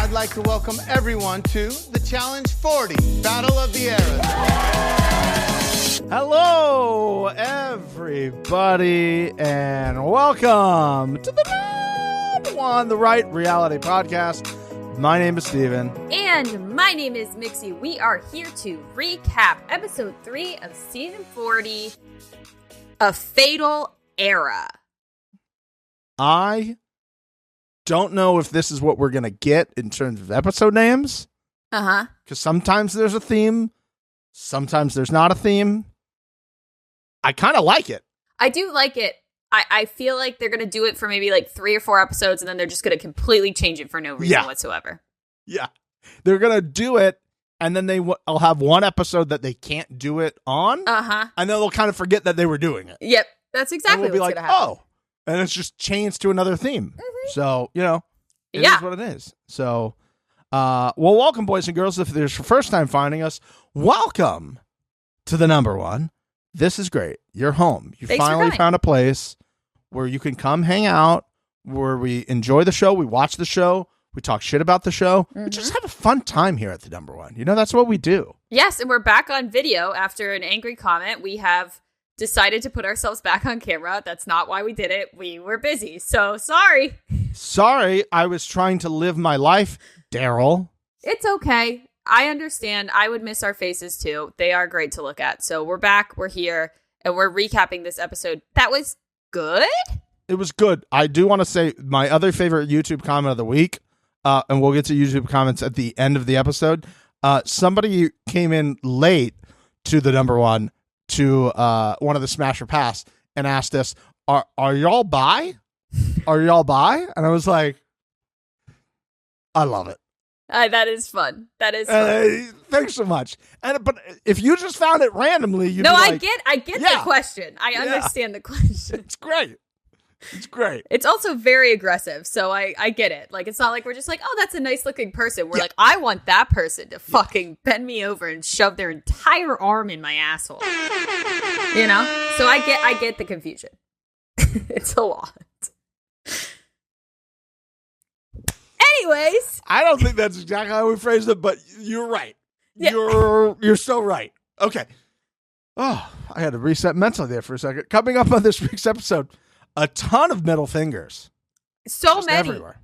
I'd like to welcome everyone to the Challenge 40 Battle of the Eras. Hello, everybody, and welcome to the number one, the Right Reality Podcast. My name is Stephen. And my name is Mixie. We are here to recap episode 3 of season 40, A Fatal Era. I don't know if this is what we're going to get in terms of episode names. Uh-huh. Because sometimes there's a theme. Sometimes there's not a theme. I kind of like it. I do like it. I feel like they're going to do it for maybe like 3 or 4 episodes, and then they're just going to completely change it for no reason whatsoever. Yeah. They're going to do it, and then I'll have one episode that they can't do it on. Uh-huh. And then they'll kind of forget that they were doing it. Yep. That's exactly what's going to happen. Oh. And it's just changed to another theme. Mm-hmm. So, it is what it is. So, welcome, boys and girls. If there's your first time finding us, welcome to the number one. This is great. You're home. You finally found a place where you can come hang out, where we enjoy the show, we watch the show, we talk shit about the show. Mm-hmm. We just have a fun time here at the number one. That's what we do. Yes, and we're back on video after an angry comment. We have decided to put ourselves back on camera. That's not why we did it. We were busy, so sorry. Sorry, I was trying to live my life, Daryl. It's okay. I understand. I would miss our faces too. They are great to look at. So we're back, we're here, and we're recapping this episode. That was good? It was good. I do want to say my other favorite YouTube comment of the week, and we'll get to YouTube comments at the end of the episode. Somebody came in late to the number one, to one of the Smash or Pass, and asked us, are y'all bi? Are y'all bi? And I was like, I love it. That is fun. That is fun. Thanks so much. But if you just found it randomly, you'd be like, I get the question. I understand the question. It's great. It's great. It's also very aggressive, so I get it. Like, it's not like we're just like, oh, that's a nice looking person. We're like, I want that person to fucking bend me over and shove their entire arm in my asshole. So I get the confusion. It's a lot. Anyways, I don't think that's exactly how we phrased it, but you're right. Yeah. You're so right. Okay. Oh, I had to reset mentally there for a second. Coming up on this week's episode, a ton of middle fingers. So just many. Everywhere.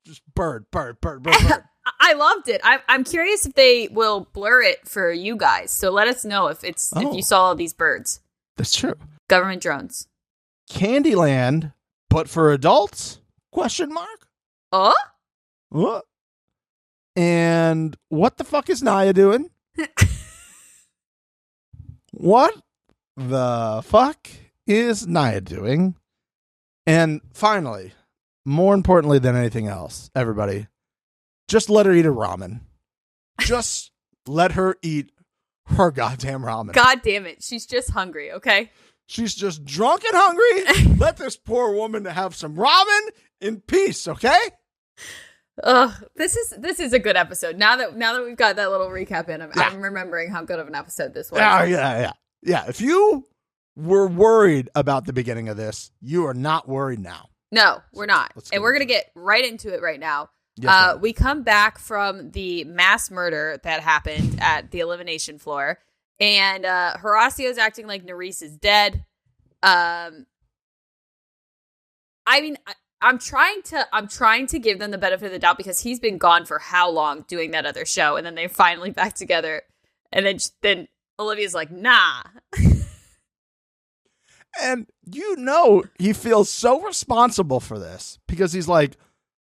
Just bird. I loved it. I'm curious if they will blur it for you guys. So let us know if you saw all these birds. That's true. Government drones. Candyland, but for adults? Question mark? What? And what the fuck is Naya doing? What the fuck is Naya doing? And finally, more importantly than anything else, everybody, just let her eat her ramen. Just let her eat her goddamn ramen. God damn it. She's just hungry, okay? She's just drunk and hungry. Let this poor woman have some ramen in peace, okay? This is a good episode. Now that we've got that little recap in, I'm remembering how good of an episode this was. Yeah. If you were worried about the beginning of this, you are not worried now. No, we're not. And we're going to get right into it right now. Yes, we come back from the mass murder that happened at the elimination floor, and Horacio's acting like Nerys is dead. I'm trying to give them the benefit of the doubt because he's been gone for how long doing that other show, and then they're finally back together, and then Olivia's like, nah. And he feels so responsible for this because he's like,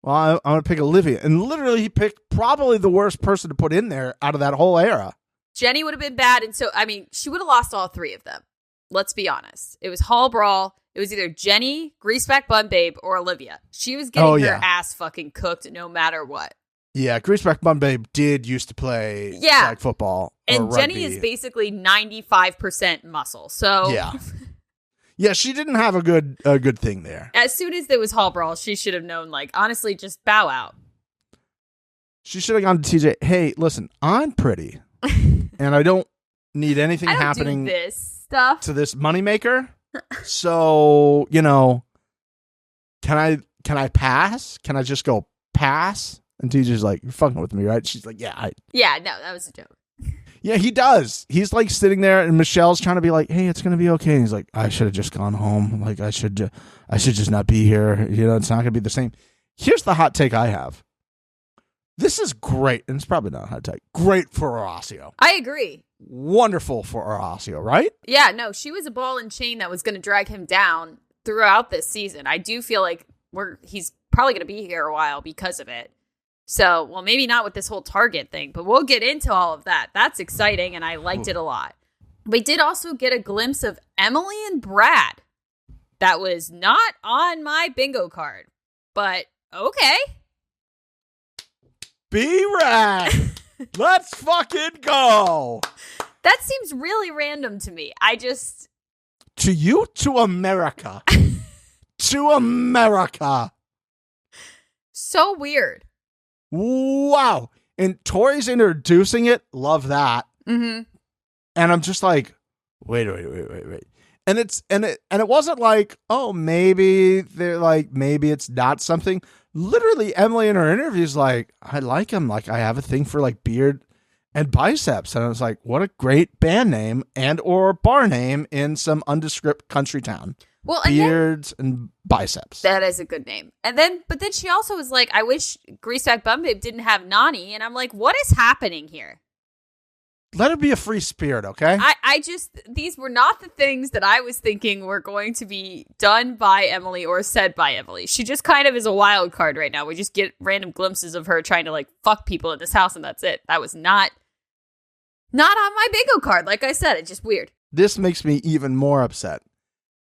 well, I'm going to pick Olivia. And literally he picked probably the worst person to put in there out of that whole era. Jenny would have been bad. And so, she would have lost all 3 of them. Let's be honest. It was Hall Brawl. It was either Jenny, Greaseback Bun Babe, or Olivia. She was getting her ass fucking cooked no matter what. Yeah, Greaseback Bun Babe did used to play flag football. And Jenny is basically 95% muscle. So yeah. Yeah, she didn't have a good thing there. As soon as there was Hall Brawl, she should have known, like, honestly, just bow out. She should have gone to TJ, hey, listen, I'm pretty. And I don't need anything happening do this stuff to this moneymaker. So, can I pass? Can I just go pass? And TJ's like, you're fucking with me, right? She's like, yeah. Yeah, no, that was a joke. Yeah, he does. He's like sitting there, and Michelle's trying to be like, hey, it's going to be okay. And he's like, I should have just gone home. Like, I should just not be here. You know, it's not going to be the same. Here's the hot take I have. This is great, and it's probably not a hot take. Great for Horacio. I agree. Wonderful for Horacio, right? Yeah, no, she was a ball and chain that was going to drag him down throughout this season. I do feel like he's probably going to be here a while because of it. So, well, maybe not with this whole Target thing, but we'll get into all of that. That's exciting, and I liked it a lot. We did also get a glimpse of Emily and Brad. That was not on my bingo card, but okay. B-Rad. Let's fucking go. That seems really random to me. To you, to America. To America. So weird. Wow. And Tori's introducing it. Love that. Mm-hmm. And I'm just like, wait. And it wasn't like, oh, maybe they're like, maybe it's not something. Literally, Emily in her interviews like, I like him. Like, I have a thing for like beard and biceps. And I was like, what a great band name and or bar name in some undescript country town. Well, beards and biceps. That is a good name. But then she also was like, I wish Greaseback Bum Babe didn't have Nani. And I'm like, what is happening here? Let her be a free spirit, okay? These were not the things that I was thinking were going to be done by Emily or said by Emily. She just kind of is a wild card right now. We just get random glimpses of her trying to like fuck people in this house, and that's it. That was not on my bingo card. Like I said, it's just weird. This makes me even more upset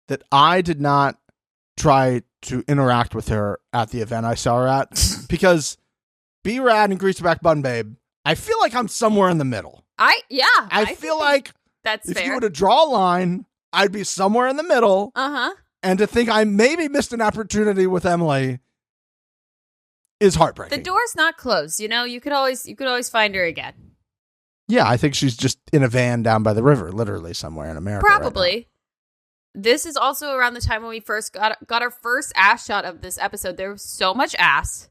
that I did not try to interact with her at the event I saw her at because B-Rad and Greaseback Bun Babe, I feel like I'm somewhere in the middle. I feel like that's if fair. you were to draw a line, I'd be somewhere in the middle. Uh-huh. And to think I maybe missed an opportunity with Emily is heartbreaking. The door's not closed. You know, you could always find her again. Yeah, I think she's just in a van down by the river, literally somewhere in America. Probably. Right this is also around the time when we first got our first ass shot of this episode. There was so much ass.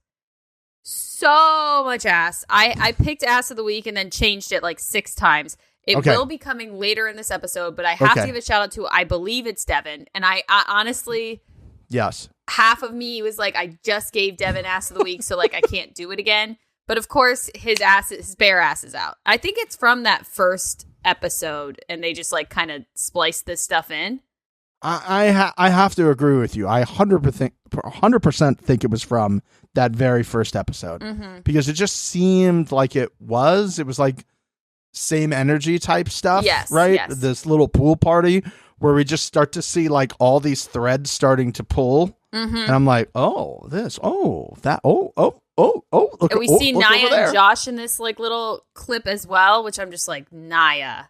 So much ass. I picked ass of the week and then changed it like 6 times. It will be coming later in this episode, but I have to give a shout out to, I believe it's Devin. And I honestly, yes, half of me was like, I just gave Devin ass of the week, so like I can't do it again. But of course, his bare ass is out. I think it's from that first episode, and they just like kind of spliced this stuff in. I have to agree with you. I 100% think it was from that very first episode because it just seemed like it was like same energy type stuff. Yes, right. Yes. This little pool party where we just start to see like all these threads starting to pull, and I'm like, oh, this, oh, that, oh. Look, and we see Naya and Josh in this like little clip as well, which I'm just like, Naya.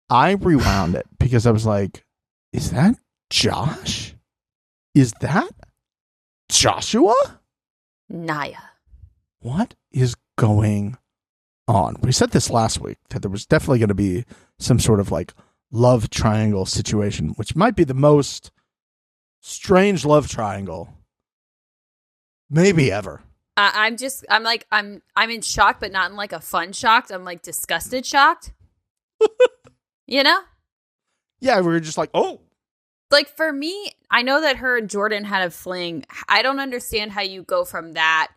I rewound it because I was like, is that Josh? Is that Joshua? Naya. What is going on? We said this last week that there was definitely going to be some sort of like love triangle situation, which might be the most strange love triangle maybe ever. I'm in shock, but not in like a fun shocked. I'm like disgusted shocked. You know? Yeah, we were just like, oh. Like for me, I know that her and Jordan had a fling. I don't understand how you go from that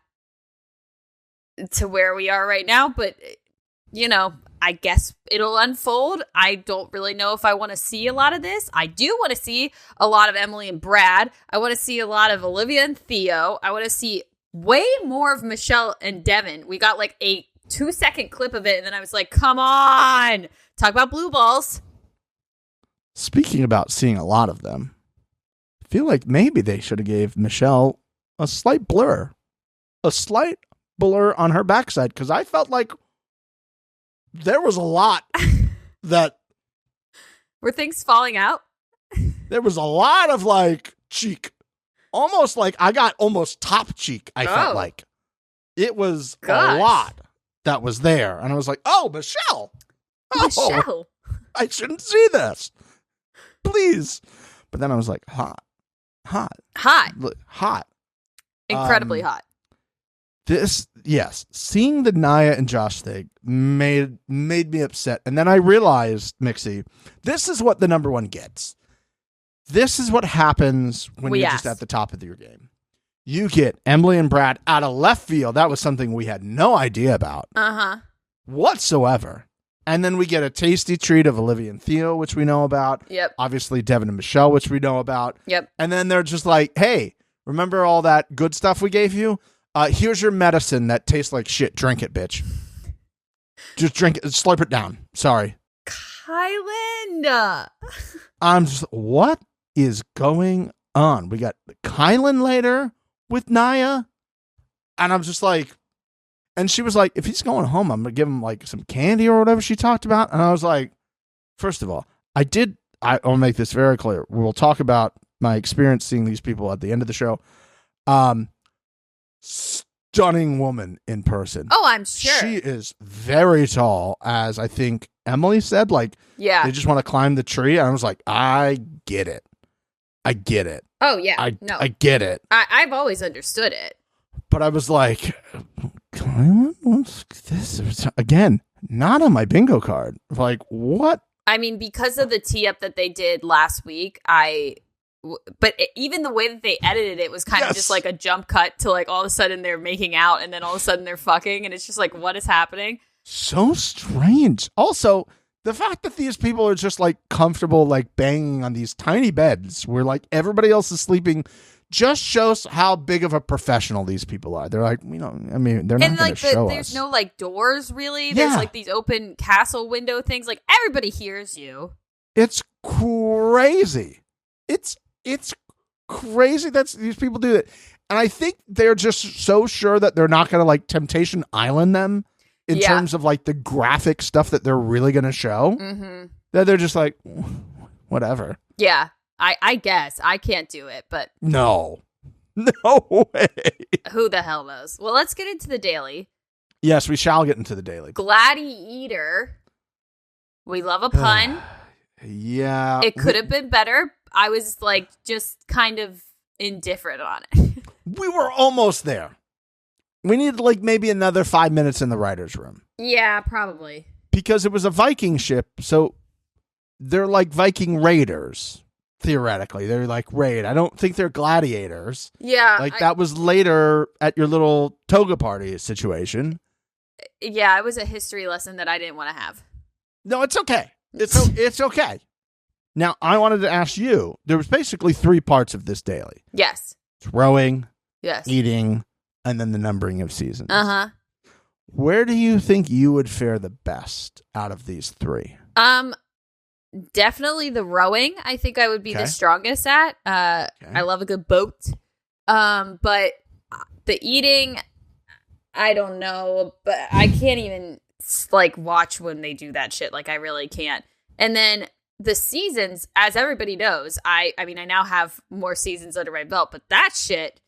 to where we are right now, but you know, I guess it'll unfold. I don't really know if I want to see a lot of this. I do want to see a lot of Emily and Brad. I want to see a lot of Olivia and Theo. I want to see way more of Michelle and Devin. We got like a 2-second clip of it, and then I was like, come on, talk about blue balls. Speaking about seeing a lot of them, I feel like maybe they should have gave Michelle a slight blur on her backside, because I felt like there was a lot that... Were things falling out? There was a lot of like cheek. Almost like I got almost top cheek, I felt like. It was a lot that was there. And I was like, oh, Michelle. Michelle. I shouldn't see this. Please. But then I was like, hot. Incredibly hot. seeing the Nia and Josh thing made me upset. And then I realized, Mixie, this is what the number one gets. This is what happens when you're just at the top of your game. You get Emily and Brad out of left field. That was something we had no idea about whatsoever. And then we get a tasty treat of Olivia and Theo, which we know about. Yep. Obviously, Devin and Michelle, which we know about. Yep. And then they're just like, hey, remember all that good stuff we gave you? Here's your medicine that tastes like shit. Drink it, bitch. Just drink it. Slurp it down. Sorry. Kylan. I'm just, what is going on? We got Kylan later with Nia. And I'm just like, and she was like, if he's going home, I'm going to give him like some candy or whatever she talked about. And I was like, first of all, I'll make this very clear. We'll talk about my experience seeing these people at the end of the show. Stunning woman in person. Oh, I'm sure. She is very tall, as I think Emily said. Like, they just want to climb the tree. And I was like, I get it. Oh, yeah. I get it. I've always understood it. But I was like, Kylan, what's this? Again, not on my bingo card. Like, what? I mean, because of the tee up that they did last week, even the way that they edited it was kind of just like a jump cut to like all of a sudden they're making out and then all of a sudden they're fucking and it's just like, what is happening? So strange. Also, the fact that these people are just like comfortable like banging on these tiny beds where like everybody else is sleeping just shows how big of a professional these people are. They're like, they're not going to show us. There's no like doors really. There's like these open castle window things. Like everybody hears you. It's crazy. It's crazy that these people do that. And I think they're just so sure that they're not going to like Temptation Island them in terms of like the graphic stuff that they're really going to show. Mm-hmm. That they're just like, whatever. Yeah, I guess. I can't do it, but. No way. Who the hell knows? Well, let's get into the daily. Yes, we shall get into the daily. Gladiator. We love a pun. Yeah. It could have been better. I was like just kind of indifferent on it. We were almost there. We needed like maybe another 5 minutes in the writer's room. Yeah, probably. Because it was a Viking ship, so they're like Viking raiders, theoretically. They're like raid. I don't think they're gladiators. Yeah. Like that was later at your little toga party situation. Yeah, it was a history lesson that I didn't want to have. No, it's okay. It's okay. Now, I wanted to ask you, there was basically 3 parts of this daily. Yes. It's rowing, yes, eating, and then the numbering of seasons. Uh-huh. Where do you think you would fare the best out of these 3? Definitely the rowing. I think I would be the strongest at. I love a good boat. But the eating, I don't know, but I can't even like watch when they do that shit. Like I really can't. And then the seasons, as everybody knows, I mean, I now have more seasons under my belt, but that shit,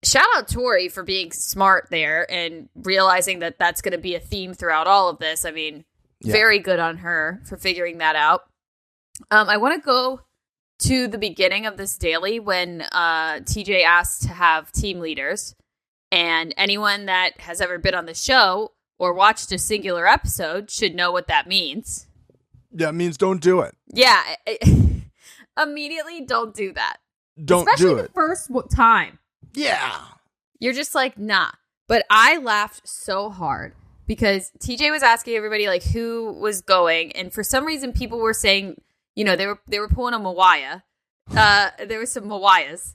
shout out Tori for being smart there and realizing that that's going to be a theme throughout all of this. I mean, very good on her for figuring that out. I want to go to the beginning of this daily when TJ asked to have team leaders, and anyone that has ever been on the show or watched a singular episode should know what that means. Yeah, it means don't do it. Yeah. Immediately don't do that. Don't Especially do it. the first time. Yeah. You're just like, nah. But I laughed so hard because TJ was asking everybody like who was going. And for some reason, people were saying, they were pulling a Mawaya. There was some Mawayas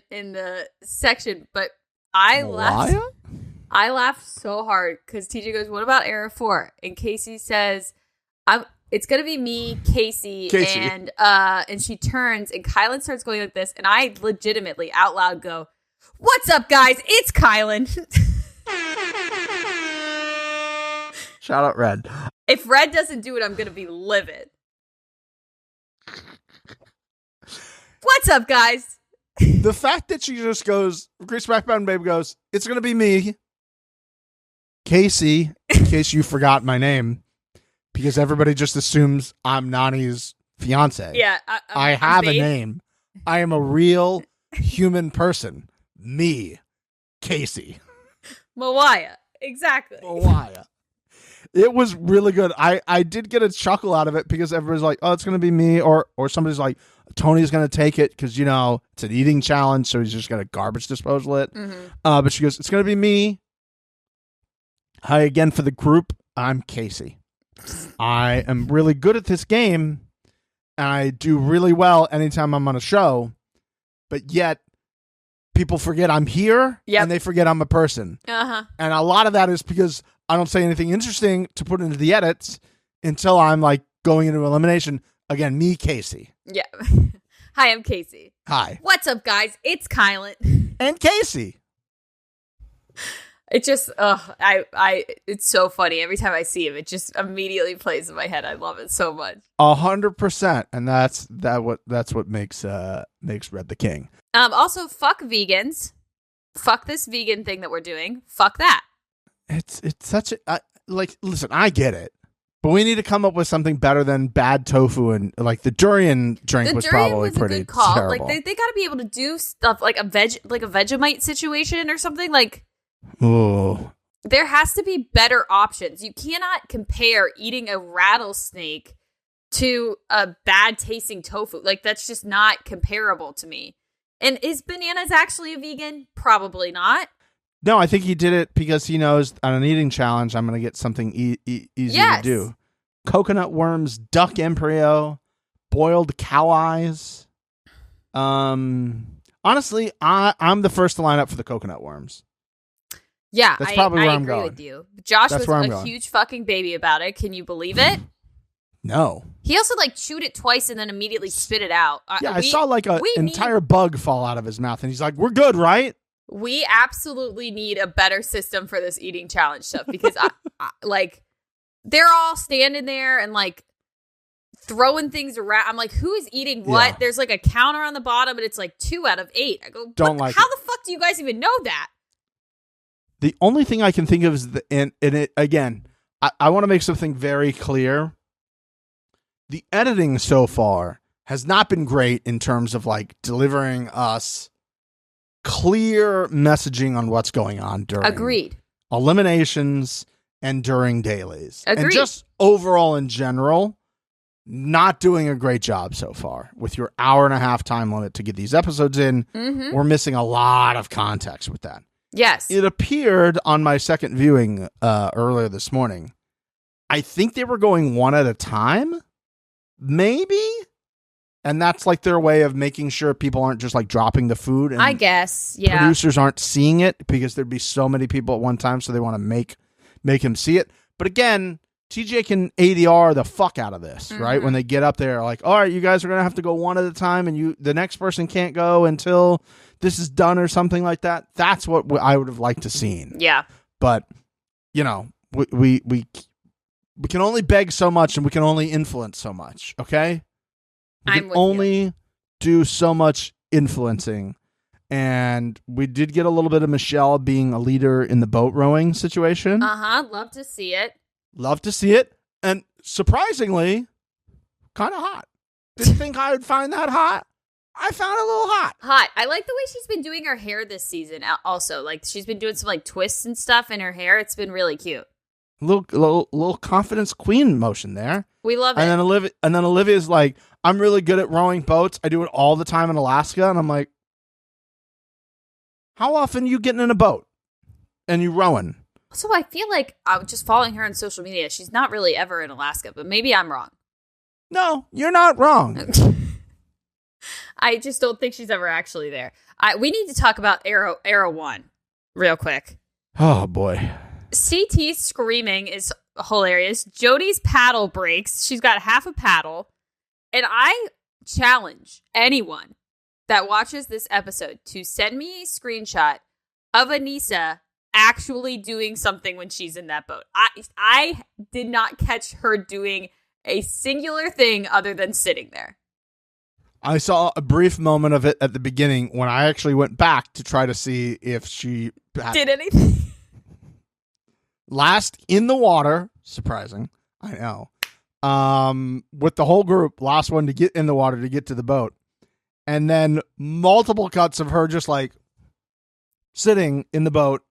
in the section. But I laughed so hard because TJ goes, what about Era 4? And Casey says, it's gonna be me, Casey. And she turns and Kylan starts going like this, and I legitimately out loud go, "What's up, guys? It's Kylan." Shout out Red. If Red doesn't do it, I'm gonna be livid. What's up, guys? The fact that she just goes, Grace Backbound Babe goes, it's gonna be me, Casey, in case you forgot my name. Because everybody just assumes I'm Nani's fiance. Yeah. I have a name. I am a real human person. Me. Casey. Mawaya. Exactly. Mawaya. It was really good. I did get a chuckle out of it because everybody's like, oh, it's going to be me. Or somebody's like, Tony's going to take it because, you know, it's an eating challenge. So he's just going to garbage disposal it. Mm-hmm. But she goes, it's going to be me. Hi again for the group. I'm Casey. I am really good at this game. And I do really well anytime I'm on a show. But yet, people forget I'm here. Yep. And they forget I'm a person. Uh-huh. And a lot of that is because I don't say anything interesting to put into the edits until I'm like going into elimination. Again, me, Casey. Yeah. Hi, I'm Casey. Hi. What's up, guys? It's Kylan. And Casey. It just, it's so funny. Every time I see him, it just immediately plays in my head. I love it so much. 100%. And that's what makes Red the king. Also, fuck vegans. Fuck this vegan thing that we're doing. Fuck that. It's such a, listen, I get it. But we need to come up with something better than bad tofu, and like the durian drink was probably pretty a good call. terrible. Like they got to be able to do stuff like a Vegemite situation or something. Like, ooh, there has to be better options. You cannot compare eating a rattlesnake to a bad tasting tofu. Like, that's just not comparable to me. And is Bananas actually a vegan? Probably not. No, I think he did it because he knows on an eating challenge, I'm going to get something easy to do. Coconut worms, duck embryo, boiled cow eyes. Honestly, I'm the first to line up for the coconut worms. Yeah, that's probably where I'm agree going. With you. Josh that's was a huge fucking baby about it. Can you believe it? No. He also like chewed it twice and then immediately spit it out. Yeah, I saw like an entire bug fall out of his mouth, and he's like, "We're good, right?" We absolutely need a better system for this eating challenge stuff because like they're all standing there and like throwing things around. I'm like, who is eating what? Yeah. There's like a counter on the bottom and it's like 2 out of 8. I go, how the fuck do you guys even know that? The only thing I can think of is I want to make something very clear. The editing so far has not been great in terms of like delivering us clear messaging on what's going on during eliminations and during dailies. Agreed. And just overall in general, not doing a great job so far. With your 1.5-hour time limit to get these episodes in, we're missing a lot of context with that. Yes. It appeared on my second viewing earlier this morning. I think they were going one at a time, maybe? And that's like their way of making sure people aren't just like dropping the food. And I guess, yeah. Producers aren't seeing it because there'd be so many people at one time, so they want to make him see it. But again, TJ can ADR the fuck out of this, right? When they get up there, like, all right, you guys are gonna have to go one at a time, and the next person can't go until this is done or something like that. That's what I would have liked to seen. Yeah. But you know, we can only beg so much, and we can only influence so much. Okay. We can only do so much influencing. And we did get a little bit of Michelle being a leader in the boat rowing situation. Love to see it. Love to see it. And surprisingly, kind of hot. Didn't think I would find that hot. I found it a little hot. Hot. I like the way she's been doing her hair this season also. Like, she's been doing some like twists and stuff in her hair. It's been really cute. Little confidence queen motion there. We love it. And then Olivia's like, I'm really good at rowing boats. I do it all the time in Alaska. And I'm like, how often are you getting in a boat and you rowing? So I feel like I'm just following her on social media. She's not really ever in Alaska, but maybe I'm wrong. No, you're not wrong. I just don't think she's ever actually there. We need to talk about Arrow 1 real quick. Oh, boy. CT screaming is hilarious. Jody's paddle breaks. She's got half a paddle. And I challenge anyone that watches this episode to send me a screenshot of Anissa actually doing something when she's in that boat. I did not catch her doing a singular thing other than sitting there. I saw a brief moment of it at the beginning when I actually went back to try to see if she did anything. Last in the water, surprising, I know. With the whole group, last one to get in the water to get to the boat. And then multiple cuts of her just like sitting in the boat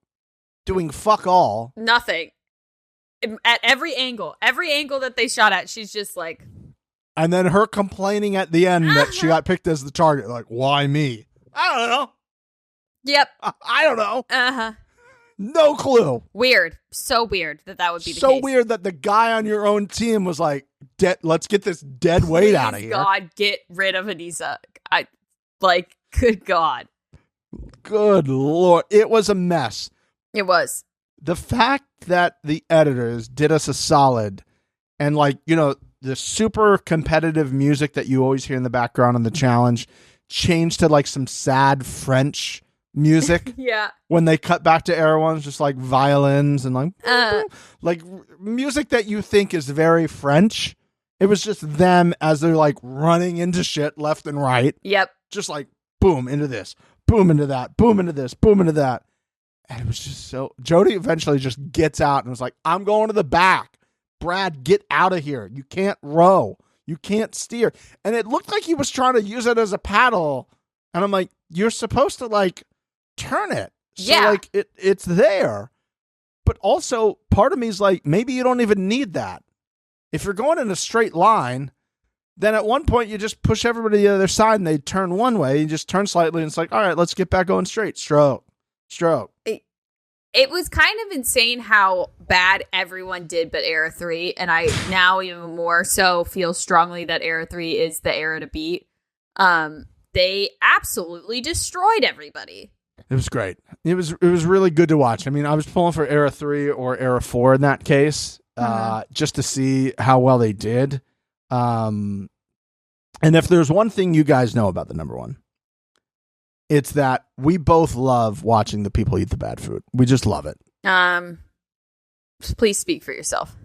doing fuck all. Nothing. At every angle that they shot at, she's just like. And then her complaining at the end that she got picked as the target. Like, why me? I don't know. Yep. I don't know. Uh-huh. No clue. Weird. So weird that would be the case. So weird that the guy on your own team was like, let's get this dead weight out of here. God, get rid of Anissa. Good God. Good Lord. It was a mess. It was. The fact that the editors did us a solid and the super competitive music that you always hear in the background on the challenge changed to some sad French music. Yeah. When they cut back to Erewhon's, just violins and music that you think is very French. It was just them as they're running into shit left and right. Yep. Just boom into this, boom into that, boom into this, boom into that. And it was just so... Jody eventually just gets out and was like, I'm going to the back. Brad, get out of here. You can't row. You can't steer. And it looked like he was trying to use it as a paddle. And I'm like, you're supposed to turn it. So yeah. It's there. But also part of me is maybe you don't even need that. If you're going in a straight line, then at one point you just push everybody to the other side and they turn one way. You just turn slightly and it's all right, let's get back going straight. Stroke. It was kind of insane how bad everyone did but Era 3, and I now even more so feel strongly that Era 3 is the era to beat. They absolutely destroyed everybody. It was great. It was really good to watch. I mean, I was pulling for Era 3 or Era 4 in that case, just to see how well they did. And if there's one thing you guys know about the number one, it's that we both love watching the people eat the bad food. We just love it. Please speak for yourself.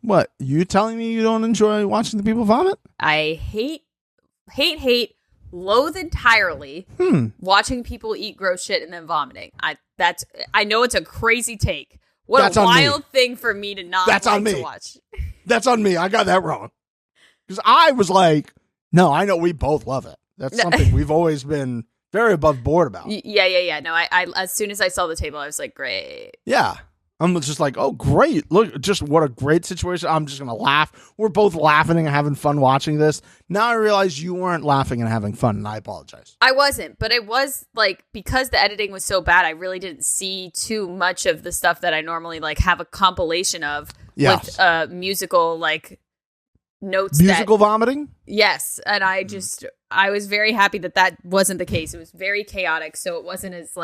What? You telling me you don't enjoy watching the people vomit? I hate, loathe entirely watching people eat gross shit and then vomiting. I know it's a crazy take. What That's a wild thing for me to not That's like on me. to watch. That's on me. I got that wrong. Because I was like, no, I know we both love it. That's something we've always been very above board about. Yeah. No, I as soon as I saw the table, I was like, great. Yeah. I'm just like, oh, great. Look, just what a great situation. I'm just going to laugh. We're both laughing and having fun watching this. Now I realize you weren't laughing and having fun, and I apologize. I wasn't, but it was because the editing was so bad, I really didn't see too much of the stuff that I normally have a compilation of with musical notes. Musical vomiting? Yes. And I was very happy that wasn't the case. It was very chaotic, so it wasn't as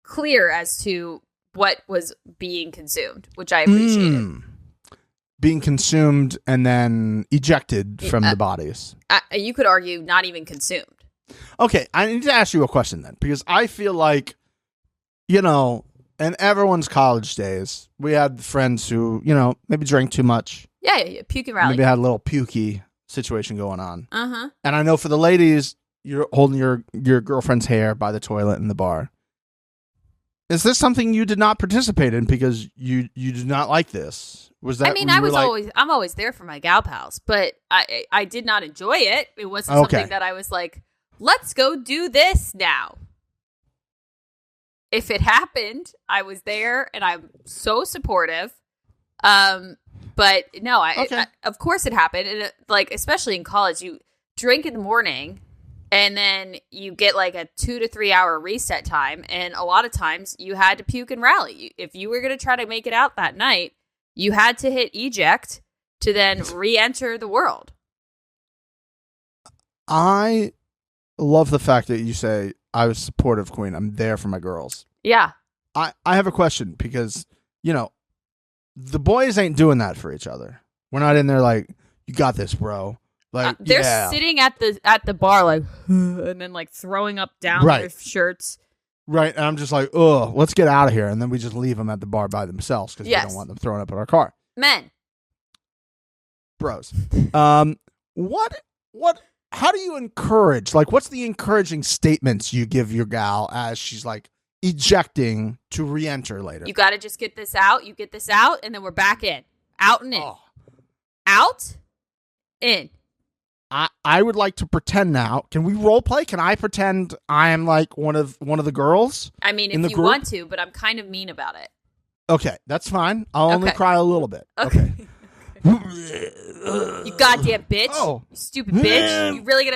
clear as to what was being consumed, which I appreciated. Being consumed and then ejected from the bodies. You could argue not even consumed. Okay, I need to ask you a question then, because I feel like, in everyone's college days, we had friends who, maybe drank too much. Yeah, puke and rally. Maybe had a little pukey situation going on. Uh-huh. And I know for the ladies, you're holding your girlfriend's hair by the toilet in the bar. Is this something you did not participate in because you did not like this? Was that? I mean, I'm always there for my gal pals, but I did not enjoy it. It wasn't something that I was like, let's go do this now. If it happened, I was there and I'm so supportive. But no, I of course it happened. And especially in college, you drink in the morning and then you get a 2 to 3 hour reset time. And a lot of times you had to puke and rally. If you were going to try to make it out that night, you had to hit eject to then re-enter the world. I love the fact that you say, I was supportive, Queen. I'm there for my girls. Yeah. I have a question because, the boys ain't doing that for each other. We're not in there you got this, bro. They're sitting at the bar and then throwing up down their shirts. Right, and I'm just like, ugh, let's get out of here. And then we just leave them at the bar by themselves because we don't want them throwing up in our car. Men. Bros. How do you encourage? What's the encouraging statements you give your gal as she's ejecting to re-enter later? You got to just get this out. You get this out, and then we're back in. Out and in. Oh. Out, in. I would like to pretend now. Can we role play? Can I pretend I am like one of the girls? I mean, if you want to, but I'm kind of mean about it. Okay, that's fine. I'll only cry a little bit. Okay. You goddamn bitch. Oh. You stupid bitch. You really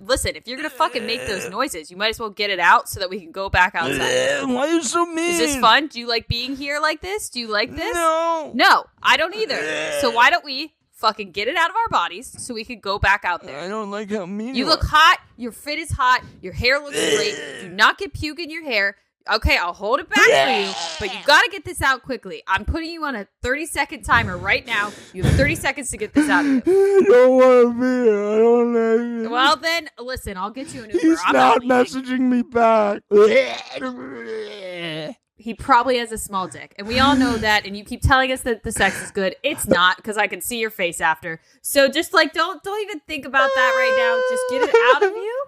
listen, if you're gonna fucking make those noises, you might as well get it out so that we can go back outside. Why are you so mean? Is this fun? Do you like being here like this? Do you like this? No. No, I don't either. So why don't we fucking get it out of our bodies so we can go back out there? I don't like how mean you look hot. Your fit is hot. Your hair looks great. Do not get puke in your hair. Okay, I'll hold it back for you, but you got to get this out quickly. I'm putting you on a 30-second timer right now. You have 30 seconds to get this out of you. I don't want to be here. I don't like it. Well, then, listen, I'll get you an Uber. He's I'm not leaving. messaging me back. He probably has a small dick, and we all know that, and you keep telling us that the sex is good. It's not, because I can see your face after. So just, like, don't even think about that right now. Just get it out of you.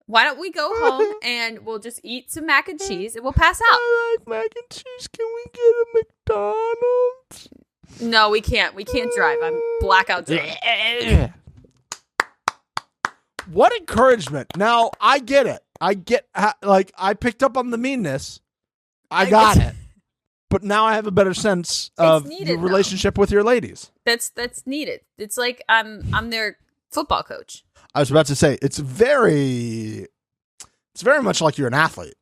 Why don't we go home and we'll just eat some mac and cheese and we'll pass out? I like mac and cheese. Can we get a McDonald's? No, we can't. We can't drive. I'm blackout drunk. What encouragement. Now, I get it. I picked up on the meanness. I got it. But now I have a better sense of your relationship with your ladies. That's needed. It's like I'm their football coach. I was about to say, it's very much like you're an athlete.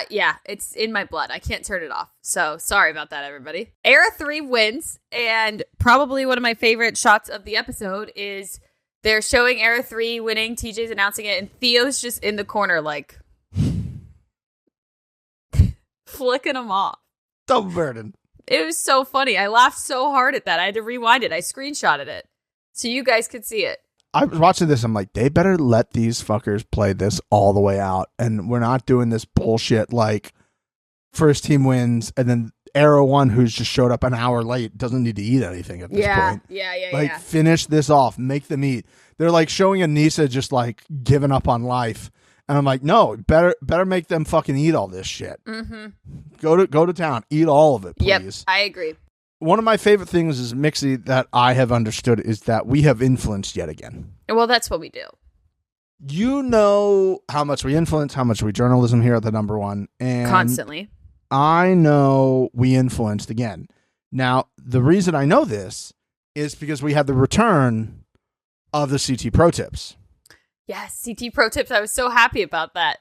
Yeah, it's in my blood. I can't turn it off. So sorry about that, everybody. Era 3 wins, and probably one of my favorite shots of the episode is they're showing Era 3 winning. TJ's announcing it, and Theo's just in the corner, like, flicking them off. Double burden. It was so funny. I laughed so hard at that. I had to rewind it. I screenshotted it so you guys could see it. I was watching this. I'm like, they better let these fuckers play this all the way out. And we're not doing this bullshit like first team wins and then Arrow 1, who's just showed up an hour late, doesn't need to eat anything at this point. Yeah. Finish this off. Make them eat. They're like showing Anissa just like giving up on life. And I'm like, no, better make them fucking eat all this shit. Mm-hmm. Go to town. Eat all of it, please. Yep, I agree. One of my favorite things is Mixie that I have understood is that we have influenced yet again. Well, that's what we do. You know how much we influence, how much we journalism here at the number one. And constantly. I know we influenced again. Now, the reason I know this is because we had the return of the CT Pro Tips. Yes, CT Pro Tips. I was so happy about that.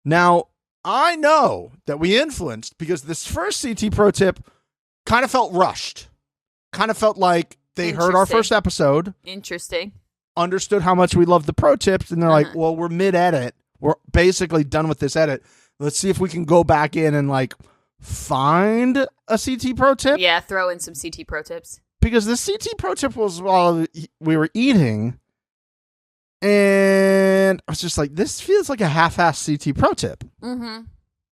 Now, I know that we influenced because this first CT Pro Tip kind of felt rushed. Kind of felt like they heard our first episode. Interesting. Understood how much we love the pro tips. And they're like, well, we're mid-edit. We're basically done with this edit. Let's see if we can go back in and like find a CT Pro Tip. Yeah, throw in some CT Pro Tips. Because the CT Pro Tip was while we were eating. And I was just like, this feels like a half-assed CT Pro Tip. Mm-hmm.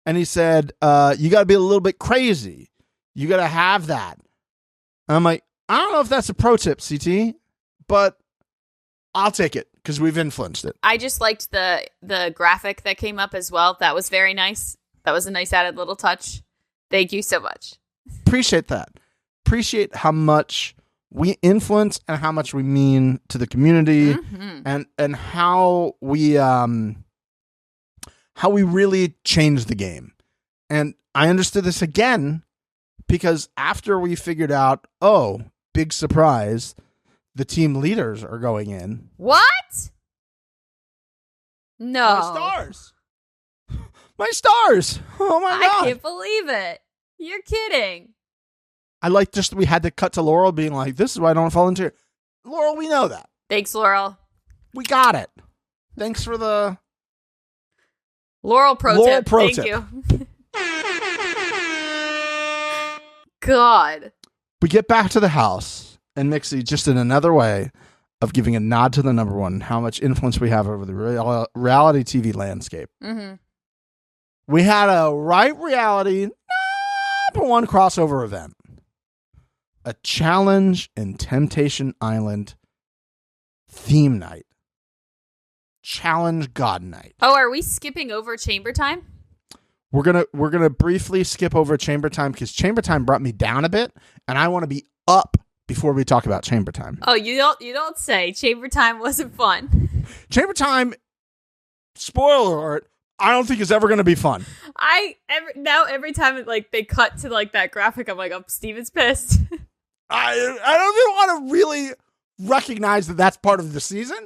And he said, you got to be a little bit crazy. You got to have that. And I'm like, I don't know if that's a pro tip, CT, but I'll take it because we've influenced it. I just liked the graphic that came up as well. That was very nice. That was a nice added little touch. Thank you so much. Appreciate that. Appreciate how much we influence and how much we mean to the community, and how we really change the game. And I understood this again because after we figured out, oh, big surprise, the team leaders are going in. What? No. My stars. My stars. Oh my God. I can't believe it. You're kidding. I like just we had to cut to Laurel being like, this is why I don't volunteer. Laurel, we know that. Thanks, Laurel. We got it. Thanks for the Laurel pro tip. Thank you. God. We get back to the house, and Mixie, just in another way of giving a nod to the number one, how much influence we have over the reality TV landscape. Mm-hmm. We had a Right Reality number one crossover event. A challenge in Temptation Island theme night. Challenge God night. Oh, are we skipping over chamber time? We're gonna briefly skip over chamber time because chamber time brought me down a bit, and I want to be up before we talk about Chamber Time. Oh, you don't say. Chamber Time wasn't fun. Chamber Time, spoiler alert, I don't think is ever going to be fun. Every time like they cut to like that graphic, I'm like, oh, Steven's pissed. I don't even want to really recognize that that's part of the season.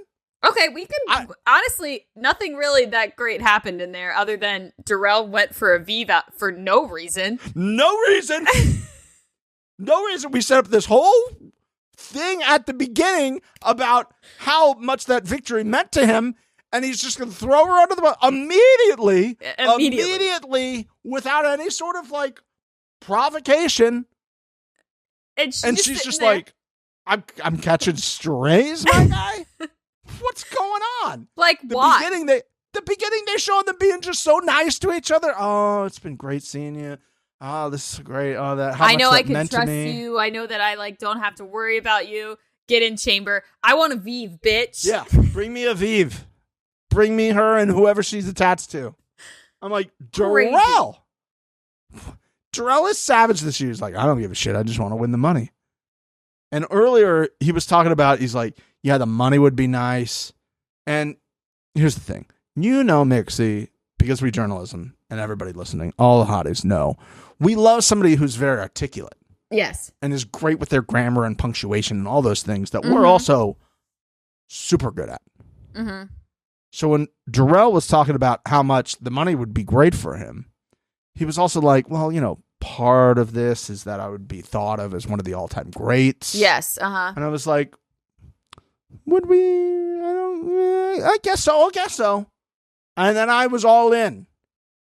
Okay, we can honestly, nothing really that great happened in there other than Darrell went for a Viva for no reason. No reason. No reason. We set up this whole thing at the beginning about how much that victory meant to him, and he's just going to throw her under the bus immediately, without any sort of like provocation. And she's just like, I'm catching strays, my guy. What's going on? Like, why? The beginning they showed them being just so nice to each other. Oh, it's been great seeing you. Oh, this is great. Oh, I know I can trust you. I know that I like don't have to worry about you. Get in Chamber. I want a Vive, bitch. Yeah, bring me a Vive. Bring me her and whoever she's attached to. I'm like, Darrell. Darrell is savage this year. He's like, I don't give a shit. I just want to win the money. And earlier he was talking about, he's like, yeah, the money would be nice. And here's the thing. You know, Mixie, because we journalism and everybody listening, all the hotties know, we love somebody who's very articulate. Yes. And is great with their grammar and punctuation and all those things that we're also super good at. Mm-hmm. So when Darrell was talking about how much the money would be great for him, he was also like, well, you know, part of this is that I would be thought of as one of the all-time greats. Yes. Uh-huh. And I was like, would we? I guess so. And then I was all in.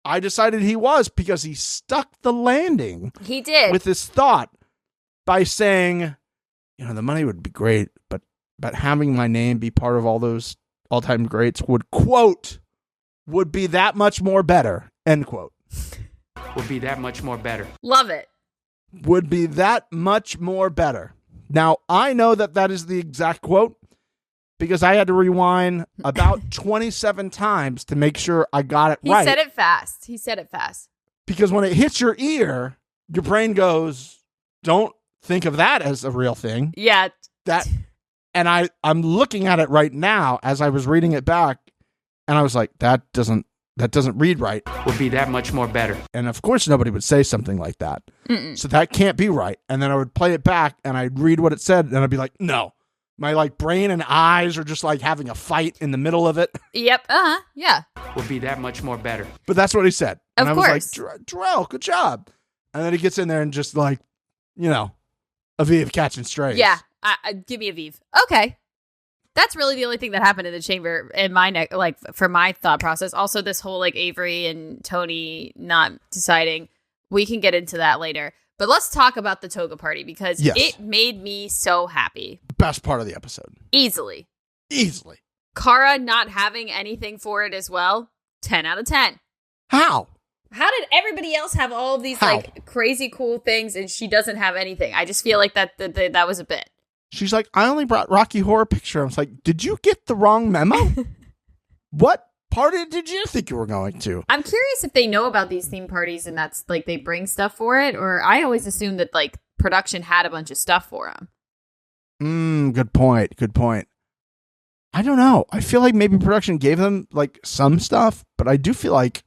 I decided he was because he stuck the landing. He did. With his thought by saying, you know, the money would be great, but having my name be part of all those all-time greats would be that much more better, end quote. Would be that much more better. Love it. Would be that much more better. Now, I know that is the exact quote because I had to rewind about 27 times to make sure I got it right. He said it fast. Because when it hits your ear, your brain goes, don't think of that as a real thing. Yeah. And I'm looking at it right now as I was reading it back, and I was like, that doesn't read right. Would be that much more better. And of course nobody would say something like that. Mm-mm. So that can't be right. And then I would play it back and I'd read what it said and I'd be like, no. My like brain and eyes are just like having a fight in the middle of it. Yep. Uh-huh. Yeah. Would be that much more better. But that's what he said. And of I course. was like, Darrell, good job. And then he gets in there and just like, you know, a V of catching strays. Yeah. Give me a Vive. Okay. That's really the only thing that happened in the Chamber in my neck, like for my thought process. Also, this whole like Avery and Tony not deciding. We can get into that later. But let's talk about the toga party because it made me so happy. Best part of the episode. Easily. Cara not having anything for it as well. 10 out of 10. How did everybody else have all of these like crazy cool things and she doesn't have anything? I just feel like that was a bit. She's like, I only brought Rocky Horror Picture. I was like, did you get the wrong memo? What party did you think you were going to? I'm curious if they know about these theme parties and that's like they bring stuff for it, or I always assumed that like production had a bunch of stuff for them. Good point. I don't know. I feel like maybe production gave them like some stuff, but I do feel like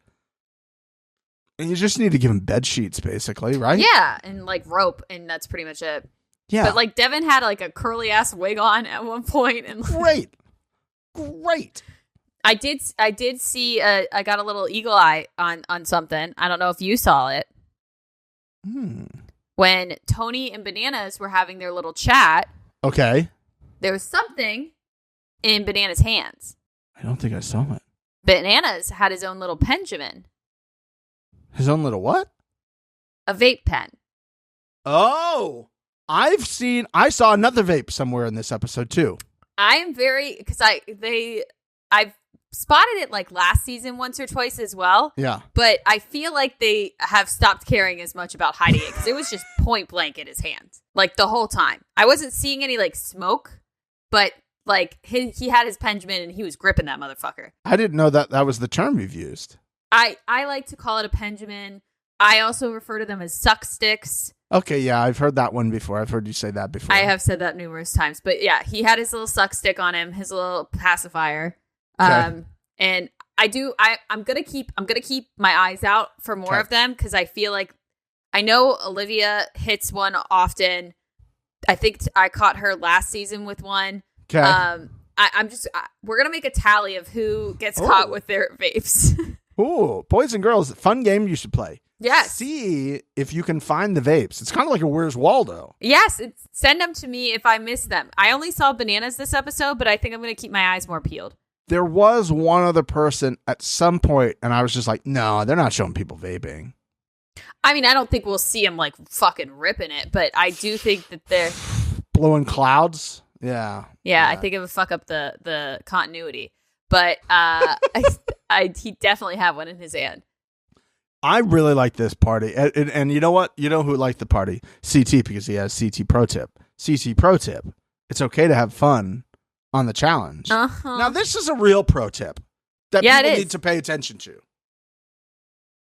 you just need to give them bed sheets, basically, right? Yeah, and like rope, and that's pretty much it. Yeah. But like Devin had like a curly ass wig on at one point, and great. I did see. I got a little eagle eye on something. I don't know if you saw it. When Tony and Bananas were having their little chat. Okay. There was something in Bananas' hands. I don't think I saw it. Bananas had his own little Benjamin. His own little what? A vape pen. Oh. I saw another vape somewhere in this episode too. I am because I've spotted it like last season once or twice as well. Yeah. But I feel like they have stopped caring as much about hiding it because it was just point blank in his hand. Like the whole time. I wasn't seeing any like smoke, but like he had his Benjamin and he was gripping that motherfucker. I didn't know that was the term you've used. I like to call it a Benjamin. I also refer to them as suck sticks. Okay, yeah, I've heard that one before. I've heard you say that before. I have said that numerous times. But yeah, he had his little suck stick on him, his little pacifier. Okay. And I'm gonna keep my eyes out for more of them because I feel like I know Olivia hits one often. I think I caught her last season with one. Okay. We're gonna make a tally of who gets caught with their vapes. Ooh, boys and girls, fun game you should play. Yes. See if you can find the vapes. It's kind of like a Where's Waldo. Yes, send them to me if I miss them. I only saw bananas this episode, but I think I'm gonna keep my eyes more peeled. There was one other person at some point, and I was just like, no, they're not showing people vaping. I mean, I don't think we'll see them like fucking ripping it, but I do think that they're blowing clouds. Yeah. I think it would fuck up the continuity. But he definitely had one in his hand. I really like this party. And you know what? You know who liked the party? CT, because he has CT Pro Tip. CT Pro Tip. It's okay to have fun on the challenge. Uh-huh. Now, this is a real pro tip that people need to pay attention to.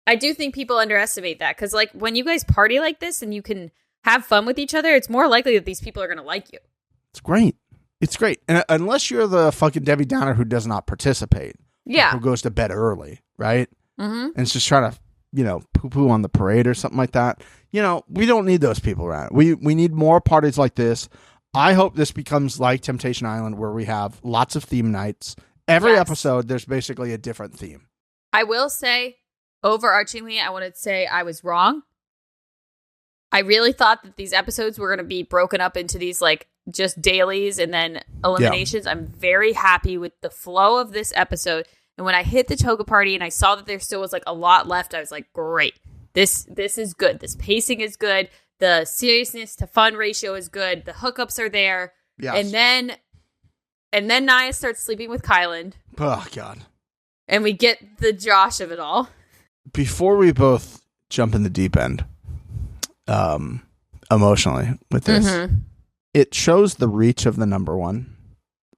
I do think people underestimate that because, like, when you guys party like this and you can have fun with each other, it's more likely that these people are going to like you. It's great. It's great. And unless you're the fucking Debbie Downer who does not participate. Yeah. Who goes to bed early, right? Mm-hmm. And it's just trying to, poo-poo on the parade or something like that. We don't need those people around. We need more parties like this. I hope this becomes like Temptation Island where we have lots of theme nights. Every episode, there's basically a different theme. I will say, overarchingly, I want to say I was wrong. I really thought that these episodes were going to be broken up into these, like, just dailies and then eliminations. Yeah. I'm very happy with the flow of this episode. And when I hit the toga party and I saw that there still was, like, a lot left, I was like, great. This is good. This pacing is good. The seriousness to fun ratio is good. The hookups are there. Yes. And then Nia starts sleeping with Kylan. Oh, God. And we get the Josh of it all. Before we both jump in the deep end, emotionally with this, it shows the reach of the number one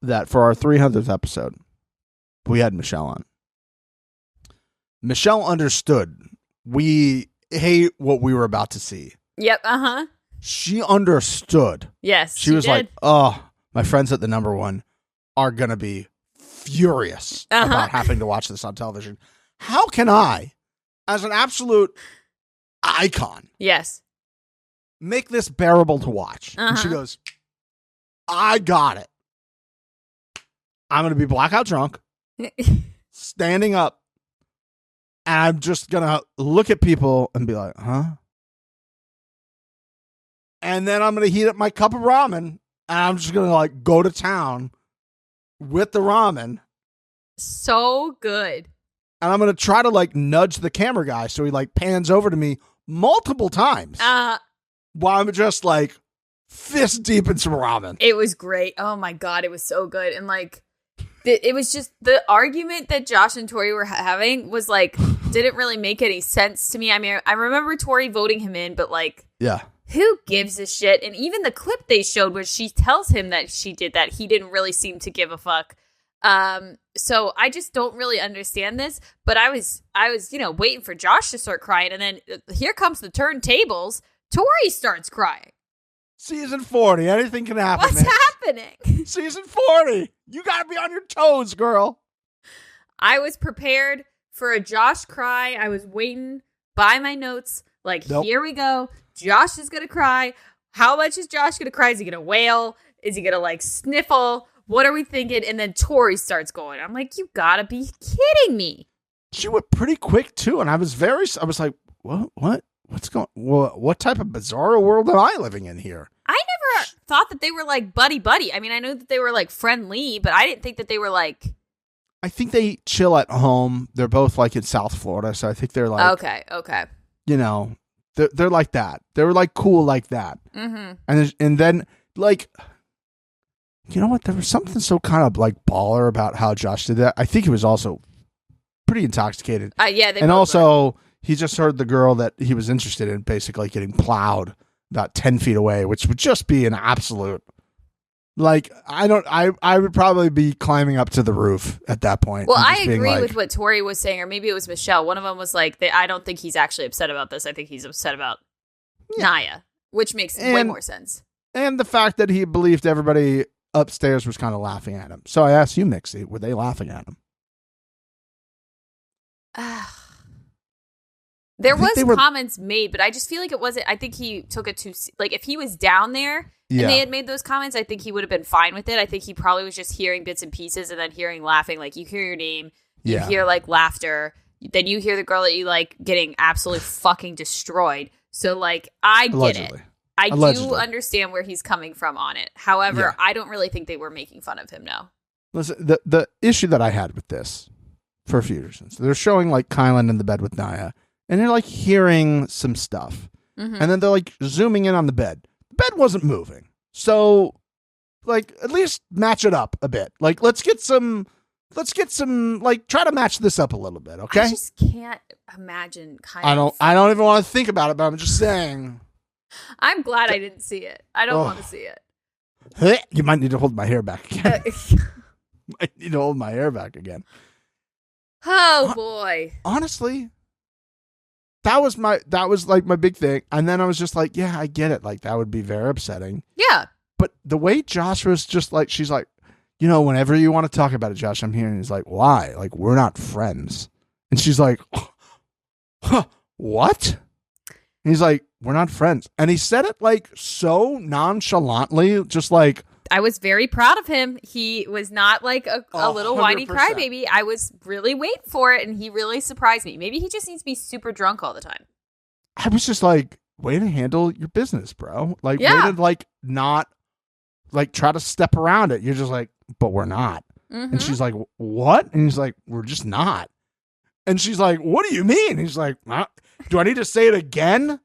that for our 300th episode, we had Michelle on. Michelle understood. We hate what we were about to see. Yep, uh-huh. She understood. Yes, she was like, oh, my friends at the number one are going to be furious about having to watch this on television. How can I, as an absolute icon, make this bearable to watch? And she goes, I got it. I'm going to be blackout drunk, standing up, and I'm just going to look at people and be like, huh? And then I'm going to heat up my cup of ramen, and I'm just going to, like, go to town with the ramen. So good. And I'm going to try to, like, nudge the camera guy so he, like, pans over to me multiple times while I'm just, like, fist deep in some ramen. It was great. Oh, my God. It was so good. And, like, it was just the argument that Josh and Tori were having was, like, didn't really make any sense to me. I mean, I remember Tori voting him in, but, like, yeah. Who gives a shit? And even the clip they showed where she tells him that she did that, he didn't really seem to give a fuck. So I just don't really understand this. But I was, waiting for Josh to start crying, and then here comes the turntables. Tori starts crying. Season 40, anything can happen. What's happening? Season 40, you gotta be on your toes, girl. I was prepared for a Josh cry. I was waiting by my notes. Like, Here we go. Josh is going to cry. How much is Josh going to cry? Is he going to wail? Is he going to, like, sniffle? What are we thinking? And then Tori starts going. I'm like, you got to be kidding me. She went pretty quick, too. And I was like, what's going what type of bizarro world am I living in here? I never thought that they were, like, buddy-buddy. I mean, I know that they were, like, friendly, but I didn't think that they were, like... I think they chill at home. They're both, like, in South Florida, so I think they're, like... Okay. They're like that. They're like cool like that. Mm-hmm. And then like, you know what? There was something so kind of like baller about how Josh did that. I think he was also pretty intoxicated. Yeah. And also he just heard the girl that he was interested in basically getting plowed about 10 feet away, which would just be an absolute, like, I would probably be climbing up to the roof at that point. Well, I agree with what Tori was saying, or maybe it was Michelle. One of them was like, I don't think he's actually upset about this. I think he's upset about Nia. Which makes way more sense. And the fact that he believed everybody upstairs was kind of laughing at him. So I asked you, Mixie, were they laughing at him? There was comments made, but I just feel like it wasn't. I think he took it too. Like, if he was down there and they had made those comments, I think he would have been fine with it. I think he probably was just hearing bits and pieces and then hearing laughing. Like, you hear your name, you hear like laughter, then you hear the girl that you like getting absolutely fucking destroyed. So, like, I get it. I do understand where he's coming from on it. However, I don't really think they were making fun of him. No. Listen, the issue that I had with this for a few reasons. They're showing like Kylan in the bed with Naya. And they're like hearing some stuff. Mm-hmm. And then they're like zooming in on the bed. The bed wasn't moving. So like at least match it up a bit. Like let's get some like try to match this up a little bit, okay? I just can't imagine I don't even want to think about it, but I'm just saying. I'm glad I didn't see it. I don't want to see it. You might need to hold my hair back again. Might need to hold my hair back again. Oh boy. Honestly, that was like my big thing. And then I was just like, yeah, I get it. Like that would be very upsetting. Yeah. But the way Josh was just like, she's like, you know, whenever you want to talk about it, Josh, I'm here. And he's like, why? Like, we're not friends. And she's like, huh, what? And he's like, we're not friends. And he said it like so nonchalantly, just like. I was very proud of him. He was not like a little whiny crybaby. I was really waiting for it, and he really surprised me. Maybe he just needs to be super drunk all the time. I was just like, way to handle your business, bro. Like, way to like not like try to step around it. You're just like, but we're not. Mm-hmm. And she's like, what? And he's like, we're just not. And she's like, what do you mean? And he's like, do I need to say it again?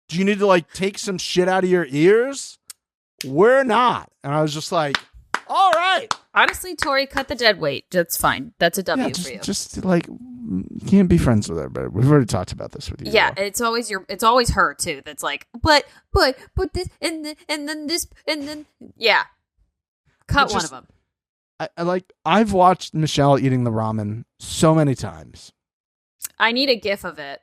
Do you need to like take some shit out of your ears? We're not. And I was just like, all right. Honestly, Tori, cut the dead weight. That's fine. That's a W for you. Just like, you can't be friends with her, but we've already talked about this with you. Yeah, it's always her too. That's like, but this and then this and then yeah. Cut one of them. I've watched Michelle eating the ramen so many times. I need a gif of it.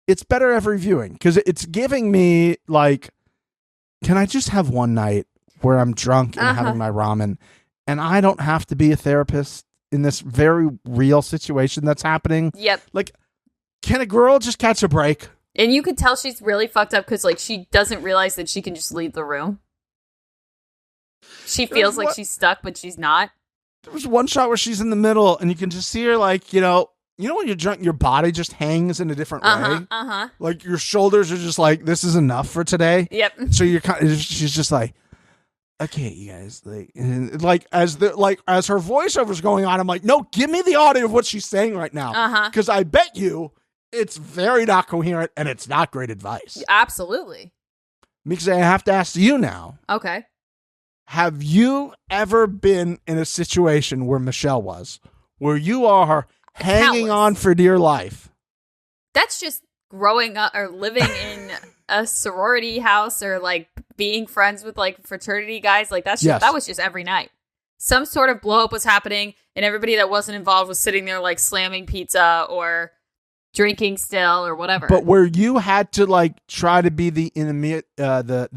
It's better every viewing because it's giving me like, can I just have one night where I'm drunk and having my ramen and I don't have to be a therapist in this very real situation that's happening? Yep. Like, can a girl just catch a break? And you could tell she's really fucked up because like she doesn't realize that she can just leave the room. She feels like she's stuck, but she's not. There was one shot where she's in the middle and you can just see her like, you know when you're drunk, your body just hangs in a different way. Like your shoulders are just like, this is enough for today. Yep. So she's just like, okay, you guys, like as her voiceover's going on, I'm like, no, give me the audio of what she's saying right now, because I bet you it's very not coherent and it's not great advice. Absolutely. Because I have to ask you now. Okay. Have you ever been in a situation where Michelle was, where you are hanging on for dear life? That's just growing up or living in a sorority house or like being friends with like fraternity guys. Like that was just every night. Some sort of blow up was happening and everybody that wasn't involved was sitting there like slamming pizza or drinking still or whatever. But where you had to like try to be the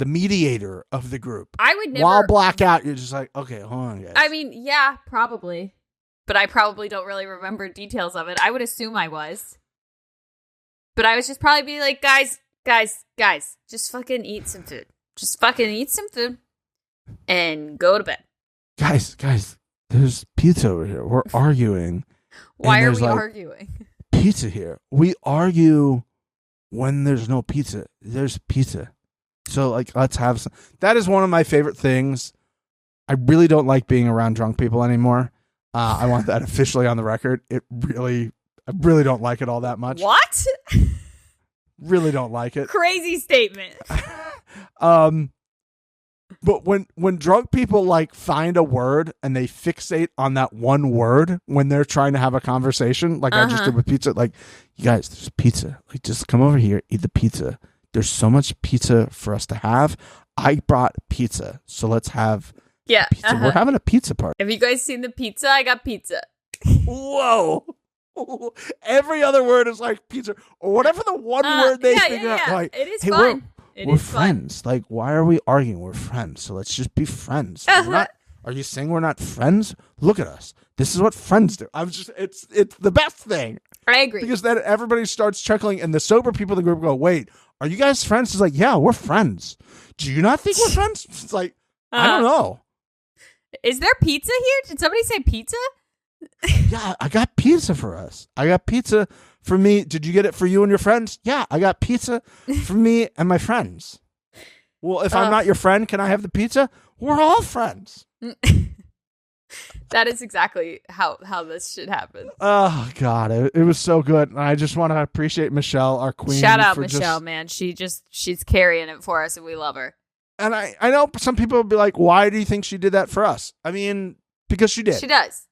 mediator of the group. I would never. While blackout, you're just like, okay, hold on, guys. I mean, yeah, probably. But I probably don't really remember details of it. I would assume I was. But I was just probably be like, guys, just fucking eat some food. Just fucking eat some food and go to bed. Guys, there's pizza over here. We're arguing. Why are we arguing? Pizza here. We argue when there's no pizza. There's pizza. So, like, let's have some. That is one of my favorite things. I really don't like being around drunk people anymore. I want that officially on the record. I really don't like it all that much. What? Really don't like it. Crazy statement. But when drunk people like find a word and they fixate on that one word when they're trying to have a conversation, like I just did with pizza, like, you guys, there's pizza. Like, just come over here, eat the pizza. There's so much pizza for us to have. I brought pizza, so let's have pizza. We're having a pizza party. Have you guys seen the pizza? I got pizza. Whoa. Every other word is like pizza or whatever the one word they figure out. Like, it is hey, fun. We're friends. Like, why are we arguing? We're friends. So let's just be friends. Are you saying we're not friends? Look at us. This is what friends do. It's the best thing. I agree. Because then everybody starts chuckling, and the sober people in the group go, wait, are you guys friends? It's like, yeah, we're friends. Do you not think we're friends? It's like, I don't know. Is there pizza here? Did somebody say pizza? Yeah, I got pizza for us. I got pizza for me. Did you get it for you and your friends? Yeah, I got pizza for me and my friends. Well, if I'm not your friend, can I have the pizza? We're all friends. That is exactly how this should happen. Oh, God. It was so good. And I just want to appreciate Michelle, our queen. Shout out Michelle, man. She's carrying it for us, and we love her. And I know some people will be like, why do you think she did that for us? I mean, because she did. She does.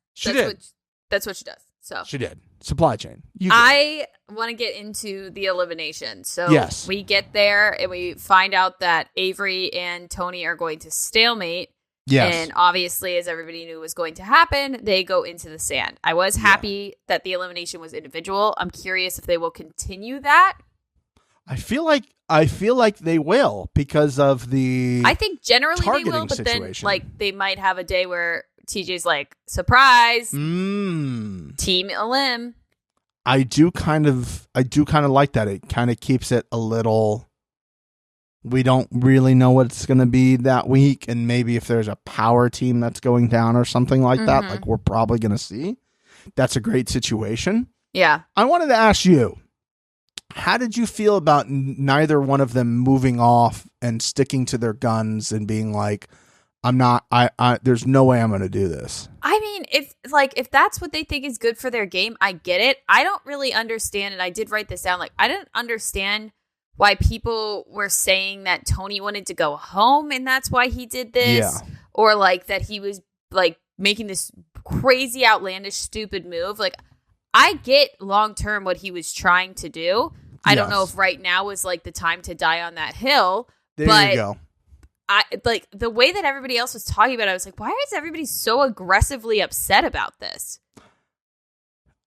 That's what she does. So she did. Supply chain. I want to get into the elimination. So yes. We get there and we find out that Avery and Tony are going to stalemate. Yes. And obviously, as everybody knew was going to happen, they go into the sand. I was happy that the elimination was individual. I'm curious if they will continue that. I feel like they will because of the I think generally they will, but situation. Then they might have a day where TJ's like, surprise, team elim. I do kind of like that. It kind of keeps it a little. We don't really know what it's going to be that week, and maybe if there's a power team that's going down or something like that, like we're probably going to see. That's a great situation. Yeah. I wanted to ask you, how did you feel about neither one of them moving off and sticking to their guns and being like, there's no way I'm going to do this? I mean, if that's what they think is good for their game, I get it. I don't really understand, and I did write this down. Like, I didn't understand why people were saying that Tony wanted to go home and that's why he did this, or like that he was like making this crazy, outlandish, stupid move. Like, I get long term what he was trying to do. I don't know if right now was like the time to die on that hill. There you go. I like the way that everybody else was talking about it. I was like, why is everybody so aggressively upset about this?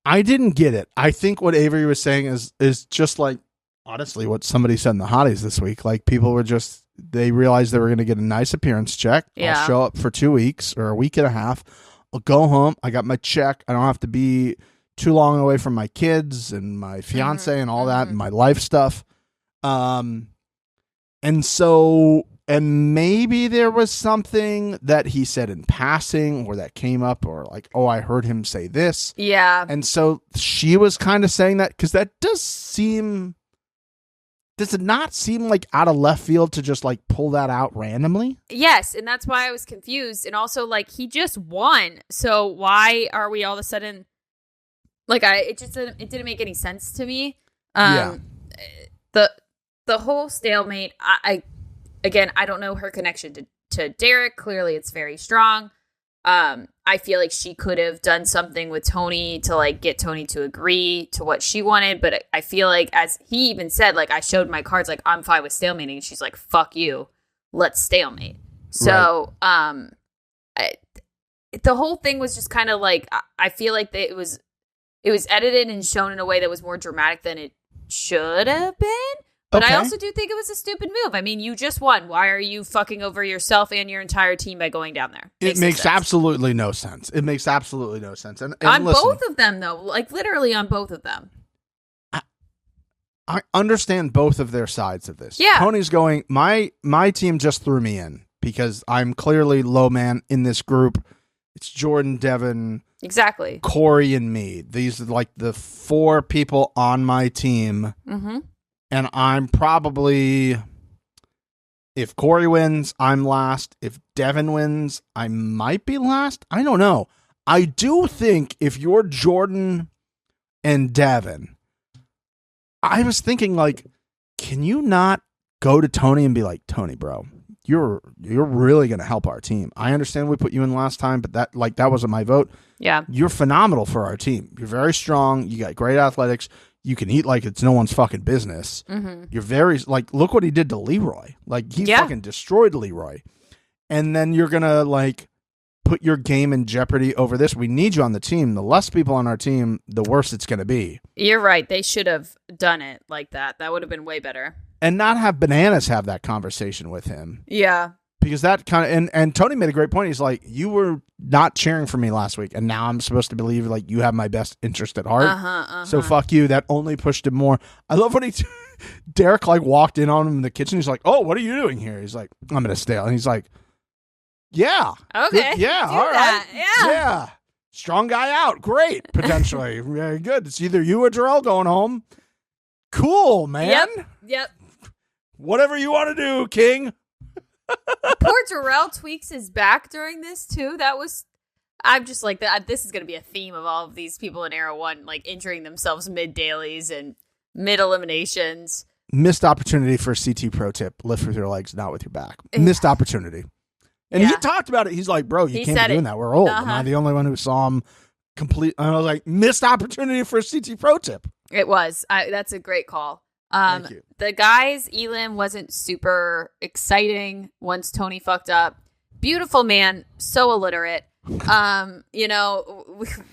I didn't get it. I think what Avery was saying is just like, honestly, what somebody said in the hotties this week. Like, people were they realized they were going to get a nice appearance check. Yeah. I'll show up for 2 weeks or a week and a half. I'll go home. I got my check. I don't have to be too long away from my kids and my fiance and all that and my life stuff. And maybe there was something that he said in passing or that came up, or like, oh, I heard him say this. Yeah. And so she was kind of saying that, because that does it not seem like out of left field to just like pull that out randomly? Yes, and that's why I was confused. And also, like, he just won, so why are we all of a sudden like, it didn't make any sense to me. The whole stalemate, I don't know her connection to Derek. Clearly it's very strong. I feel like she could have done something with Tony to like get Tony to agree to what she wanted, but I feel like, as he even said, like, I showed my cards, like, I'm fine with stalemating, and she's like, fuck you, let's stalemate. So the whole thing was just kind of like, I feel like it was edited and shown in a way that was more dramatic than it should have been. But I also do think it was a stupid move. I mean, you just won. Why are you fucking over yourself and your entire team by going down there? It makes absolutely no sense. It makes absolutely no sense. And on listen, both of them, though. Like, literally on both of them. I understand both of their sides of this. Yeah. Tony's going, my team just threw me in because I'm clearly low man in this group. It's Jordan, Devin, exactly, Corey, and me. These are like the 4 people on my team. Mm-hmm. And I'm probably, if Corey wins, I'm last. If Devin wins, I might be last. I don't know. I do think if you're Jordan and Devin, I was thinking, like, can you not go to Tony and be like, Tony, bro, you're really going to help our team. I understand we put you in last time, but that wasn't my vote. Yeah. You're phenomenal for our team. You're very strong. You got great athletics. You can eat like it's no one's fucking business. Mm-hmm. You're very, like, look what he did to Leroy. Like, he fucking destroyed Leroy. And then you're going to, like, put your game in jeopardy over this. We need you on the team. The less people on our team, the worse it's going to be. You're right. They should have done it like that. That would have been way better. and not have Bananas have that conversation with him. Yeah. Because that kind of, and Tony made a great point. He's like, you were not cheering for me last week, and now I'm supposed to believe like you have my best interest at heart. So fuck you. That only pushed him more. I love when Derek like walked in on him in the kitchen. He's like, oh, what are you doing here? He's like, I'm gonna stay. And he's like, yeah, okay, yeah, do all right, that. yeah, strong guy out, great, potentially, very good. It's either you or Jarrell going home. Cool, man. Yep. Whatever you want to do, King. Poor Jarrell tweaks his back during this too. I'm just like that. This is going to be a theme of all of these people in Era 1, like injuring themselves mid dailies and mid eliminations. Missed opportunity for a CT pro tip: lift with your legs, not with your back. Missed opportunity. And he talked about it. He's like, bro, you can't be doing that. We're old. Am I the only one who saw him complete? And I was like, missed opportunity for a CT pro tip. It was. That's a great call. Thank you. The guys, Elam wasn't super exciting once Tony fucked up. Beautiful man, so illiterate. You know,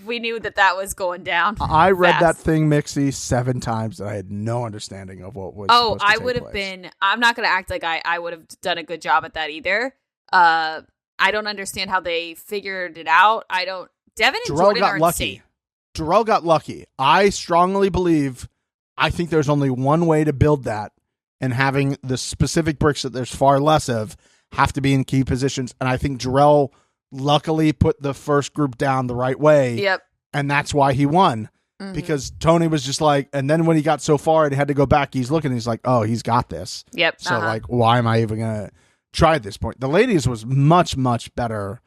we knew that was going down. I read that thing, Mixie, 7 times, and I had no understanding of what was. I would have been. I'm not going to act like I would have done a good job at that either. I don't understand how they figured it out. I don't. Devin and Jordan are insane. Jarrell got lucky. I strongly believe. I think there's only one way to build that, and having the specific bricks that there's far less of have to be in key positions. And I think Jarrell luckily put the first group down the right way. Yep. And that's why he won. Because Tony was just like, and then when he got so far and he had to go back, he's looking, he's like, oh, he's got this. Yep. So like, why am I even going to try at this point? The ladies was much, much better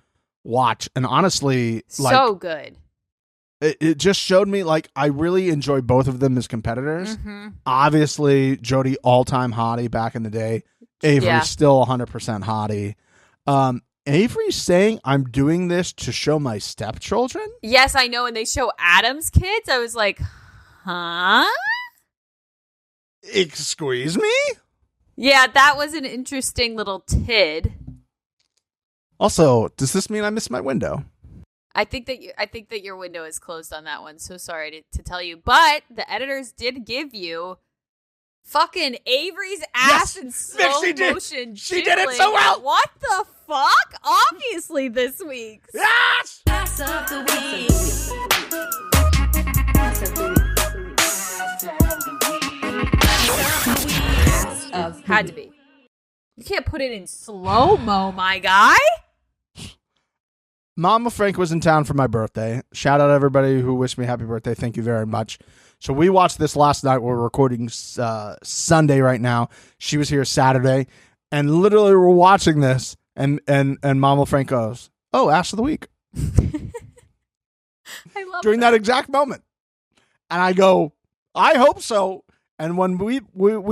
watch. And honestly, like, so good. It just showed me, like, I really enjoy both of them as competitors. Obviously, Jody, all-time hottie back in the day. Avery, still 100% hottie. Avery's saying, I'm doing this to show my stepchildren? Yes, I know. And they show Adam's kids. I was like, huh? Excuse me? Yeah, that was an interesting little tid. Also, does this mean I missed my window? I think that your window is closed on that one. So sorry to tell you, but the editors did give you fucking Avery's ass in slow motion. She did it so well. What the fuck? Obviously this week. Yes. Ass of the week. Had to be. You can't put it in slow mo, my guy. Mama Frank was in town for my birthday. Shout out everybody who wished me happy birthday. Thank you very much. So we watched this last night. We're recording Sunday right now. She was here Saturday, and literally we're watching this, and Mama Frank goes, "Oh, Ass of the Week." I love during that exact moment, and I go, "I hope so." And when we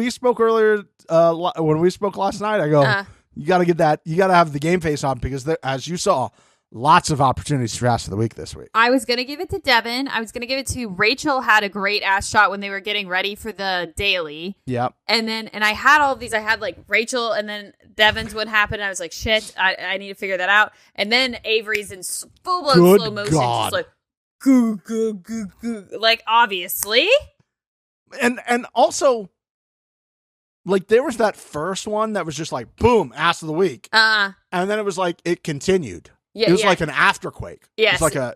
spoke earlier, when we spoke last night, I go, "You got to get that. You got to have the game face on because as you saw." Lots of opportunities for Ass of the Week this week. I was going to give it to Devin. I was going to give it to Rachel. Had a great ass shot when they were getting ready for the daily. Yep. And I had all of these. I had like Rachel and then Devin's would happen. I was like, shit, I need to figure that out. And then Avery's in full-blown slow motion. God. Just like, goo, goo, goo, goo. Like, obviously. And also, like, there was that first one that was just like, boom, Ass of the Week. And then it was like, it continued. Yeah, it was like an afterquake. Yes. It was like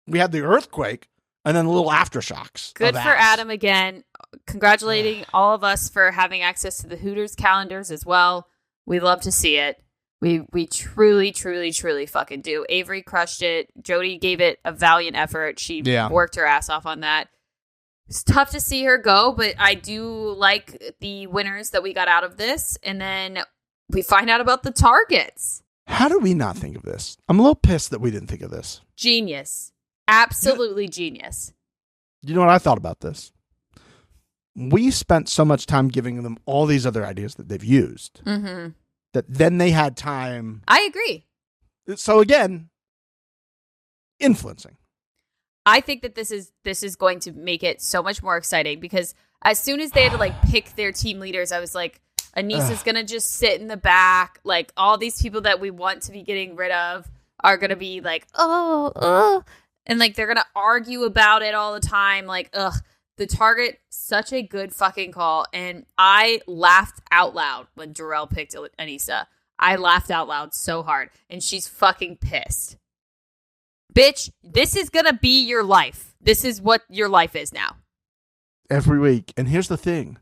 we had the earthquake and then little aftershocks. Good for Adam again. Congratulating all of us for having access to the Hooters calendars as well. We love to see it. We truly, truly, truly fucking do. Avery crushed it. Jody gave it a valiant effort. She worked her ass off on that. It's tough to see her go, but I do like the winners that we got out of this. And then we find out about the targets. How do we not think of this? I'm a little pissed that we didn't think of this. Genius. Absolutely genius. You know what I thought about this? We spent so much time giving them all these other ideas that they've used that then they had time. I agree. So again, influencing. I think that this is going to make it so much more exciting because as soon as they had to like pick their team leaders, I was like, Anise is going to just sit in the back. Like, all these people that we want to be getting rid of are going to be like, oh. And, like, they're going to argue about it all the time. Like, the target, such a good fucking call. And I laughed out loud when Jarrell picked Anissa. I laughed out loud so hard. And she's fucking pissed. Bitch, this is going to be your life. This is what your life is now. Every week. And here's the thing.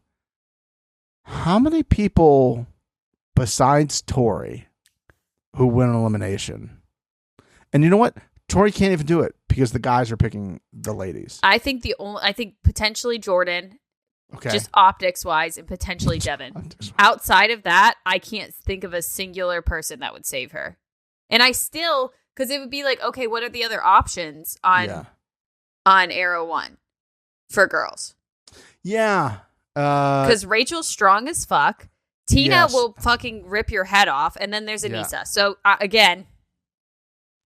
How many people besides Tori who win an elimination? And you know what? Tori can't even do it because the guys are picking the ladies. I think potentially Jordan, Okay. just optics wise, and potentially Devin. Outside of that, I can't think of a singular person that would save her. And I still, because it would be like, okay, what are the other options on Arrow 1 for girls? Yeah. Because Rachel's strong as fuck. Tina Yes. will fucking rip your head off. And then there's Anissa. Yeah. So again.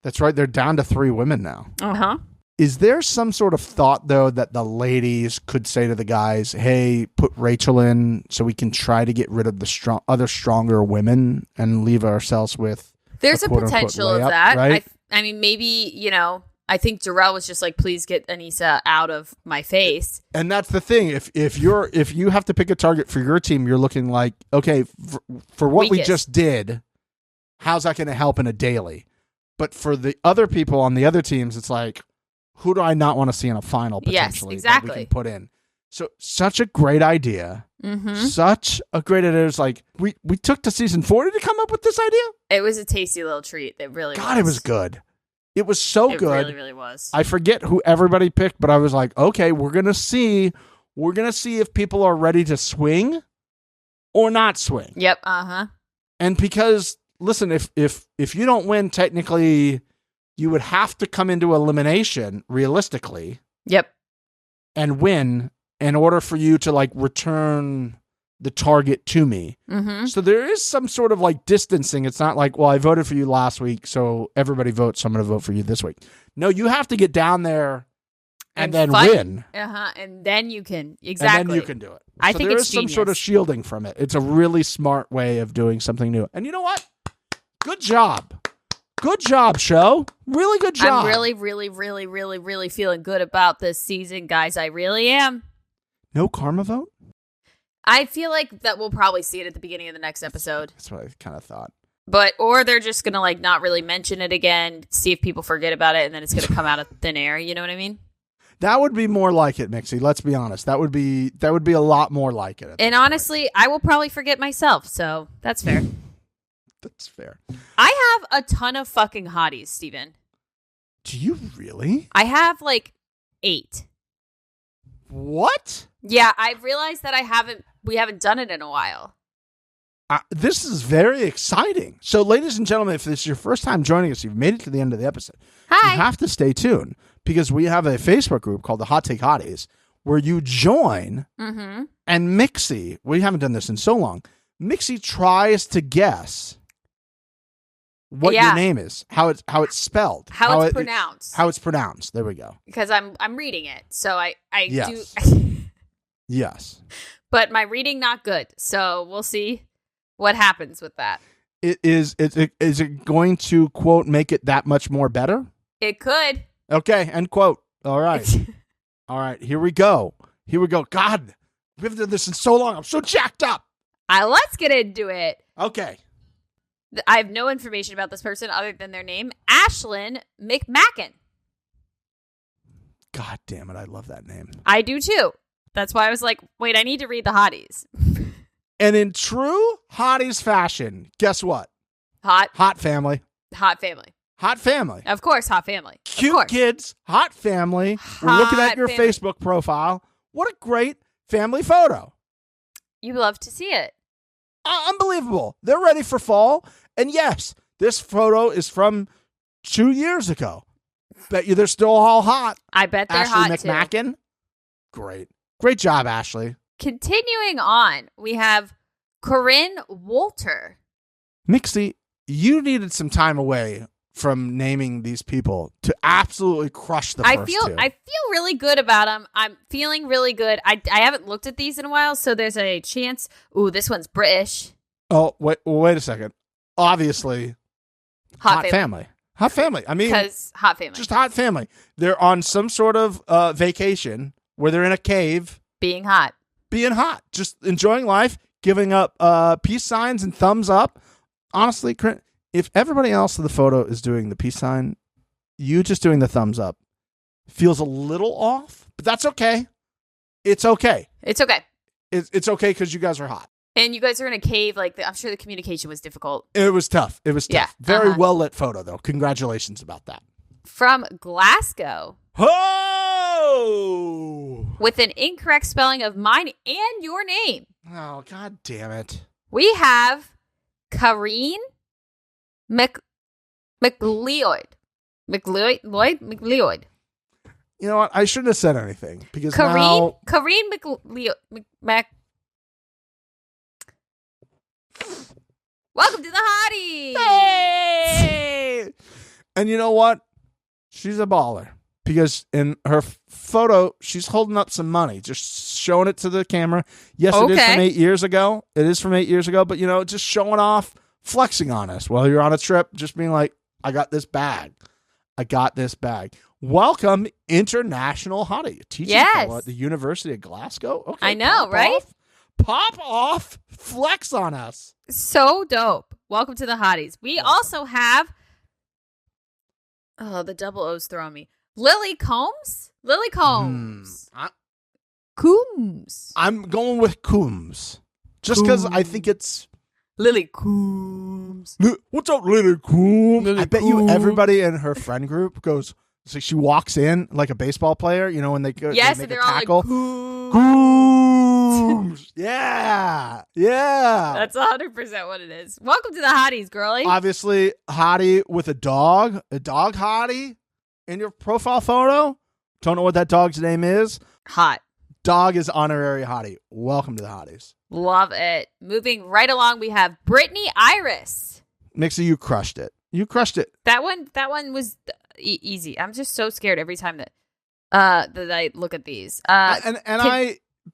That's right. They're down to 3 women now. Uh-huh. Is there some sort of thought, though, that the ladies could say to the guys, hey, put Rachel in so we can try to get rid of the other stronger women and leave ourselves with There's a potential of that. Right? I mean, maybe, I think Jarrell was just like, please get Anissa out of my face. And that's the thing. If you have to pick a target for your team, you're looking like, okay, for what we just did, how's that going to help in a daily? But for the other people on the other teams, it's like, who do I not want to see in a final potentially? Yes, exactly. That we can put in. So such a great idea. Mm-hmm. Such a great idea. It's like we took to season 40 to come up with this idea. It was a tasty little treat. It really was. It was good. It was so good. It really, really was. I forget who everybody picked, but I was like, okay, we're gonna see if people are ready to swing or not swing. Yep. Uh-huh. And because listen, if you don't win, technically you would have to come into elimination realistically. Yep. And win in order for you to like return the target to me. Mm-hmm. So there is some sort of like distancing. It's not like, well, I voted for you last week, so everybody votes, so I'm going to vote for you this week. No, you have to get down there and then fight. win. Uh-huh. And then you can. Exactly. And then you can do it. I so think there it's is some genius. sort of shielding from it. It's a really smart way of doing something new. And you know what? Good job. Good job, show. Really good job. I'm really, really, really, really, really feeling good about this season, guys. I really am. No karma vote? I feel like that we'll probably see it at the beginning of the next episode. That's what I kind of thought. Or they're just going to like not really mention it again, see if people forget about it, and then it's going to come out of thin air. You know what I mean? That would be more like it, Mixie. Let's be honest. That would be a lot more like it. And honestly, I will probably forget myself, so that's fair. That's fair. I have a ton of fucking hotties, Steven. Do you really? I have like 8. What? Yeah, I've realized that we haven't done it in a while. This is very exciting. So, ladies and gentlemen, if this is your first time joining us, you've made it to the end of the episode. Hi. You have to stay tuned because we have a Facebook group called the Hot Take Hotties where you join Mm-hmm. and Mixie, we haven't done this in so long, Mixie tries to guess what your name is, how it's spelled, how it's pronounced. How it's pronounced. There we go. Because I'm reading it. So I Yes. do Yes. But my reading not good. So we'll see what happens with that. Is it going to, quote, make it that much more better? It could. Okay, end quote. All right. All right, here we go. God, we haven't done this in so long. I'm so jacked up. Let's get into it. Okay. I have no information about this person other than their name, Ashlyn McMacken. God damn it, I love that name. I do too. That's why I was like, wait, I need to read the hotties. And in true hotties fashion, guess what? Hot family. Hot family. Hot family. Of course, hot family. Cute kids, hot family. We're looking at your family. Facebook profile. What a great family photo. You love to see it. Unbelievable. They're ready for fall. And yes, this photo is from 2 years ago. Bet you they're still all hot. I bet they're Ashley hot McMacken. too. Great job, Ashley. Continuing on, we have Corinne Wolter. Mixie, you needed some time away from naming these people to absolutely crush the first two. I feel really good about them. I'm feeling really good. I haven't looked at these in a while, so there's a chance. Ooh, this one's British. Oh, wait a second. Obviously, hot family. Hot family. I mean, because hot family. Just hot family. They're on some sort of vacation where they're in a cave. Being hot. Just enjoying life, giving up peace signs and thumbs up. Honestly, if everybody else in the photo is doing the peace sign, you just doing the thumbs up feels a little off, but that's okay. It's okay. It's okay. It's okay because you guys are hot. And you guys are in a cave. Like, I'm sure the communication was difficult. It was tough. Yeah. Very well lit photo, though. Congratulations about that. From Glasgow. Oh! With an incorrect spelling of mine and your name. Oh, God damn it. We have Kareen McLeod. McLeod. You know what? I shouldn't have said anything because Kareen McLeod. Welcome to the Hotties. Hey! And you know what? She's a baller because in her photo, she's holding up some money, just showing it to the camera. Yes, It is from 8 years ago. But, just showing off, flexing on us while you're on a trip, just being like, I got this bag. Welcome, international hottie. Teaching at the University of Glasgow. Okay, I know, right? Pop off, flex on us. So dope. Welcome to the Hotties. We also have, the double O's throwing me. Lily Combs. Coombs. I'm going with Coombs. Just because I think it's Lily Coombs. What's up, Lily Coombs? I bet you everybody in her friend group goes. So she walks in like a baseball player, when they go. Yes, they make they're a tackle. all like Coombs. Yeah. That's 100% what it is. Welcome to the Hotties, girlie. Obviously, hottie with a dog hottie in your profile photo. Don't know what that dog's name is. Hot. Dog is honorary hottie. Welcome to the Hotties. Love it. Moving right along, we have Brittany Iris. Mixie, you crushed it. That one was easy. I'm just so scared every time that I look at these.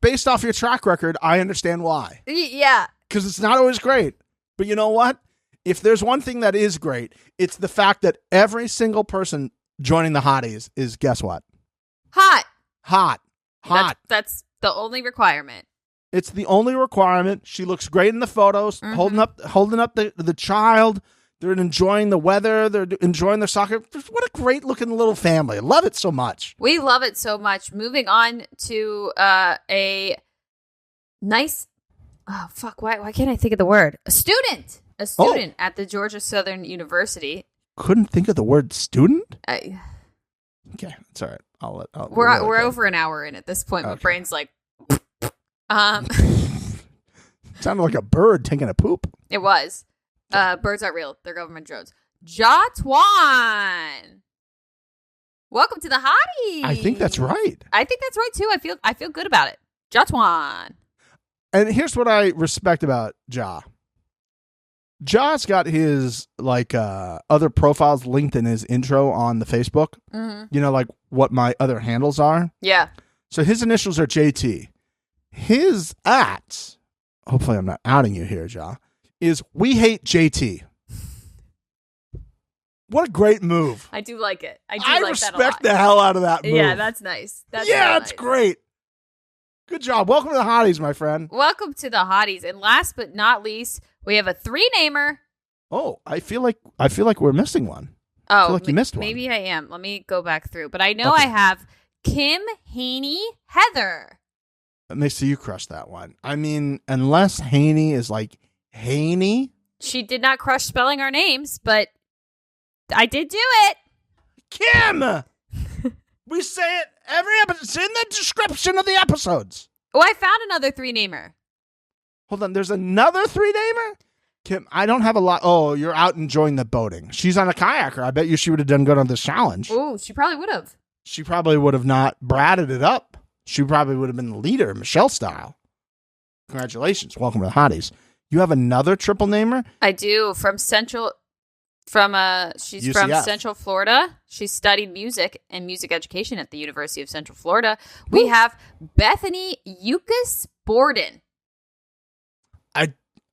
Based off your track record, I understand why. Yeah. Because it's not always great. But you know what? If there's one thing that is great, it's the fact that every single person joining the Hotties is, guess what? Hot. That's the only requirement. It's the only requirement. She looks great in the photos, holding up the child. They're enjoying the weather. They're enjoying their soccer. What a great looking little family. I love it so much. We love it so much. Moving on to a nice, why can't I think of the word? A student at the Georgia Southern University. Couldn't think of the word student? Okay, it's all right. We're over an hour in at this point. My brain's like, sounded like a bird taking a poop. It was. Birds aren't real. They're government drones. Jatwan. Welcome to the Hottie. I think that's right. I think that's right too. I feel good about it. Jatwan. And here's what I respect about Ja. Ja's got his other profiles linked in his intro on the Facebook. Mm-hmm. Like what my other handles are. Yeah. So his initials are JT. His @ hopefully I'm not outing you here, Ja, is We Hate JT. What a great move. I do like it. I respect that a lot. the hell out of that move. Yeah, that's nice. That's it's great. Good job. Welcome to the Hotties, my friend. Welcome to the Hotties. And last but not least, we have a 3-namer. Oh, I feel like we're missing one. Oh, I feel like you missed one. Maybe I am. Let me go back through. But I know I have Kim Haney Heather. That makes you crush that one. I mean, unless Haney is like Haney. She did not crush spelling our names, but I did do it. Kim! We say it every episode. It's in the description of the episodes. Oh, I found another 3-namer. Hold on. There's another 3-namer? Kim, I don't have a lot. Oh, you're out enjoying the boating. She's on a kayaker. I bet you she would have done good on this challenge. Oh, she probably would have. She probably would have not bratted it up. She probably would have been the leader, Michelle style. Congratulations. Welcome to the Hotties. You have another triple namer? I do. She's from Central Florida. She studied music and music education at the University of Central Florida. We have Bethany Eucas Borden.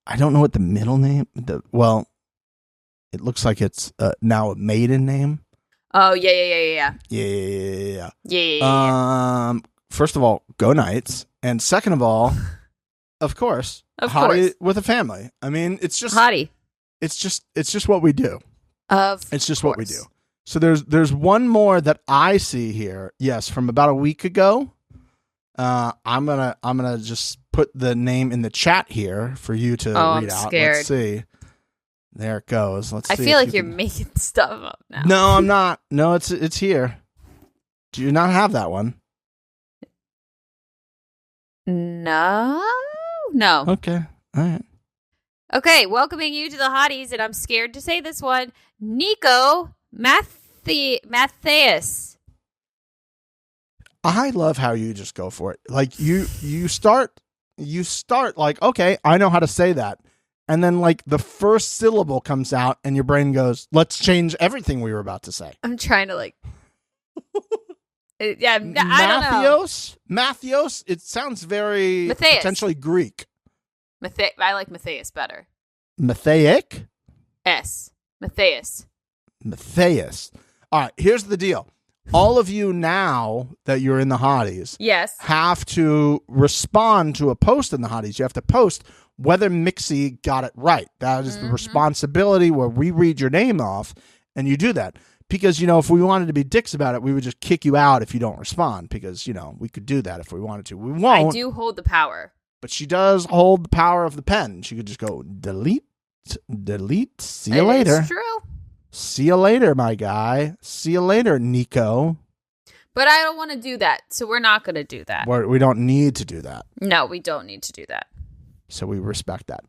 I don't know what the middle name. It looks like it's now a maiden name. Oh yeah. Yeah. first of all, go Knights, and second of all, of course, hottie with a family. I mean, it's just hottie. It's just what we do. It's just what we do. So there's one more that I see here. Yes, from about a week ago. I'm gonna just put the name in the chat here for you to read I'm out. Scared. Let's see. There it goes. Let's see. I feel like you're making stuff up now. No, I'm not. No, it's here. Do you not have that one? No. Okay. All right. Okay, welcoming you to the hotties, and I'm scared to say this one. Nico Matthias. I love how you just go for it. Like you start like, okay, I know how to say that. And then like the first syllable comes out and your brain goes, let's change everything we were about to say. I'm trying to like yeah, I don't know. Mathios, it sounds very Matthias. Potentially Greek. I like Matthias better. Matthiic? Matthias. All right, here's the deal. All of you now that you're in the hotties yes. have to respond to a post in the hotties. You have to post whether Mixie got it right. That is the responsibility where we read your name off and you do that. Because, if we wanted to be dicks about it, we would just kick you out if you don't respond. Because, we could do that if we wanted to. We won't. I do hold the power. But she does hold the power of the pen. She could just go, delete. See you later. It's true. See you later, my guy. See you later, Nico. But I don't want to do that, so we're not going to do that. We don't need to do that. No, we don't need to do that. So we respect that.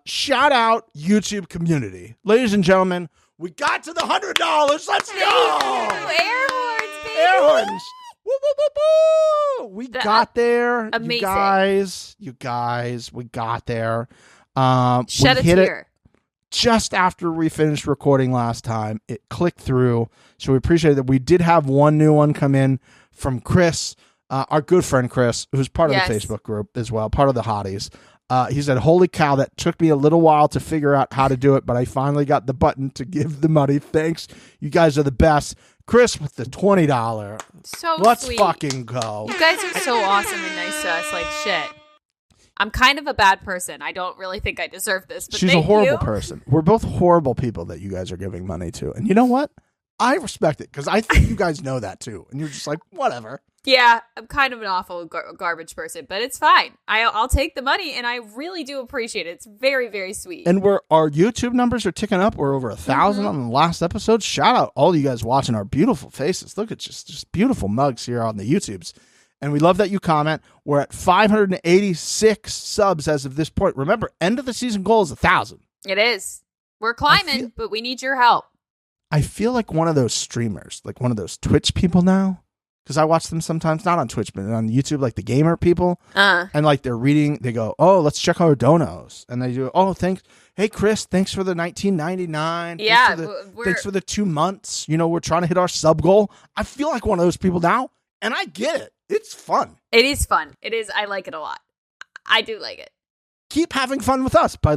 Shout out YouTube community. Ladies and gentlemen, we got to the $100. Let's go! Air horns, baby! Air horns! Woo, woo, woo, woo! We got there. Amazing. You guys, we got there. Shed a tear. Just after we finished recording last time, it clicked through. So we appreciate that. We did have one new one come in from Chris, our good friend Chris, who's part of the Facebook group as well, part of the hotties. He said, holy cow, that took me a little while to figure out how to do it, but I finally got the button to give the money. Thanks. You guys are the best. Chris with the $20. So Let's sweet. fucking go. You guys are so awesome and nice to us. Like, shit. I'm kind of a bad person. I don't really think I deserve this, but she's a horrible person. We're both horrible people that you guys are giving money to. And you know what? I respect it because I think you guys know that too. And you're just like, whatever. Yeah, I'm kind of an awful garbage person, but it's fine. I'll take the money, and I really do appreciate it. It's very, very sweet. And our YouTube numbers are ticking up. We're over 1,000 on the last episode. Shout out all you guys watching our beautiful faces. Look at just beautiful mugs here on the YouTubes. And we love that you comment. We're at 586 subs as of this point. Remember, end of the season goal is 1,000. It is. We're climbing, but we need your help. I feel like one of those streamers, like one of those Twitch people now. Because I watch them sometimes, not on Twitch, but on YouTube, like the gamer people. And like they're reading, they go, oh, let's check our donos. And they do, oh, thanks. Hey, Chris, thanks for the $19.99. Yeah. Thanks for the 2 months. We're trying to hit our sub goal. I feel like one of those people now, and I get it. It's fun. It is fun. It is. I like it a lot. I do like it. Keep having fun with us by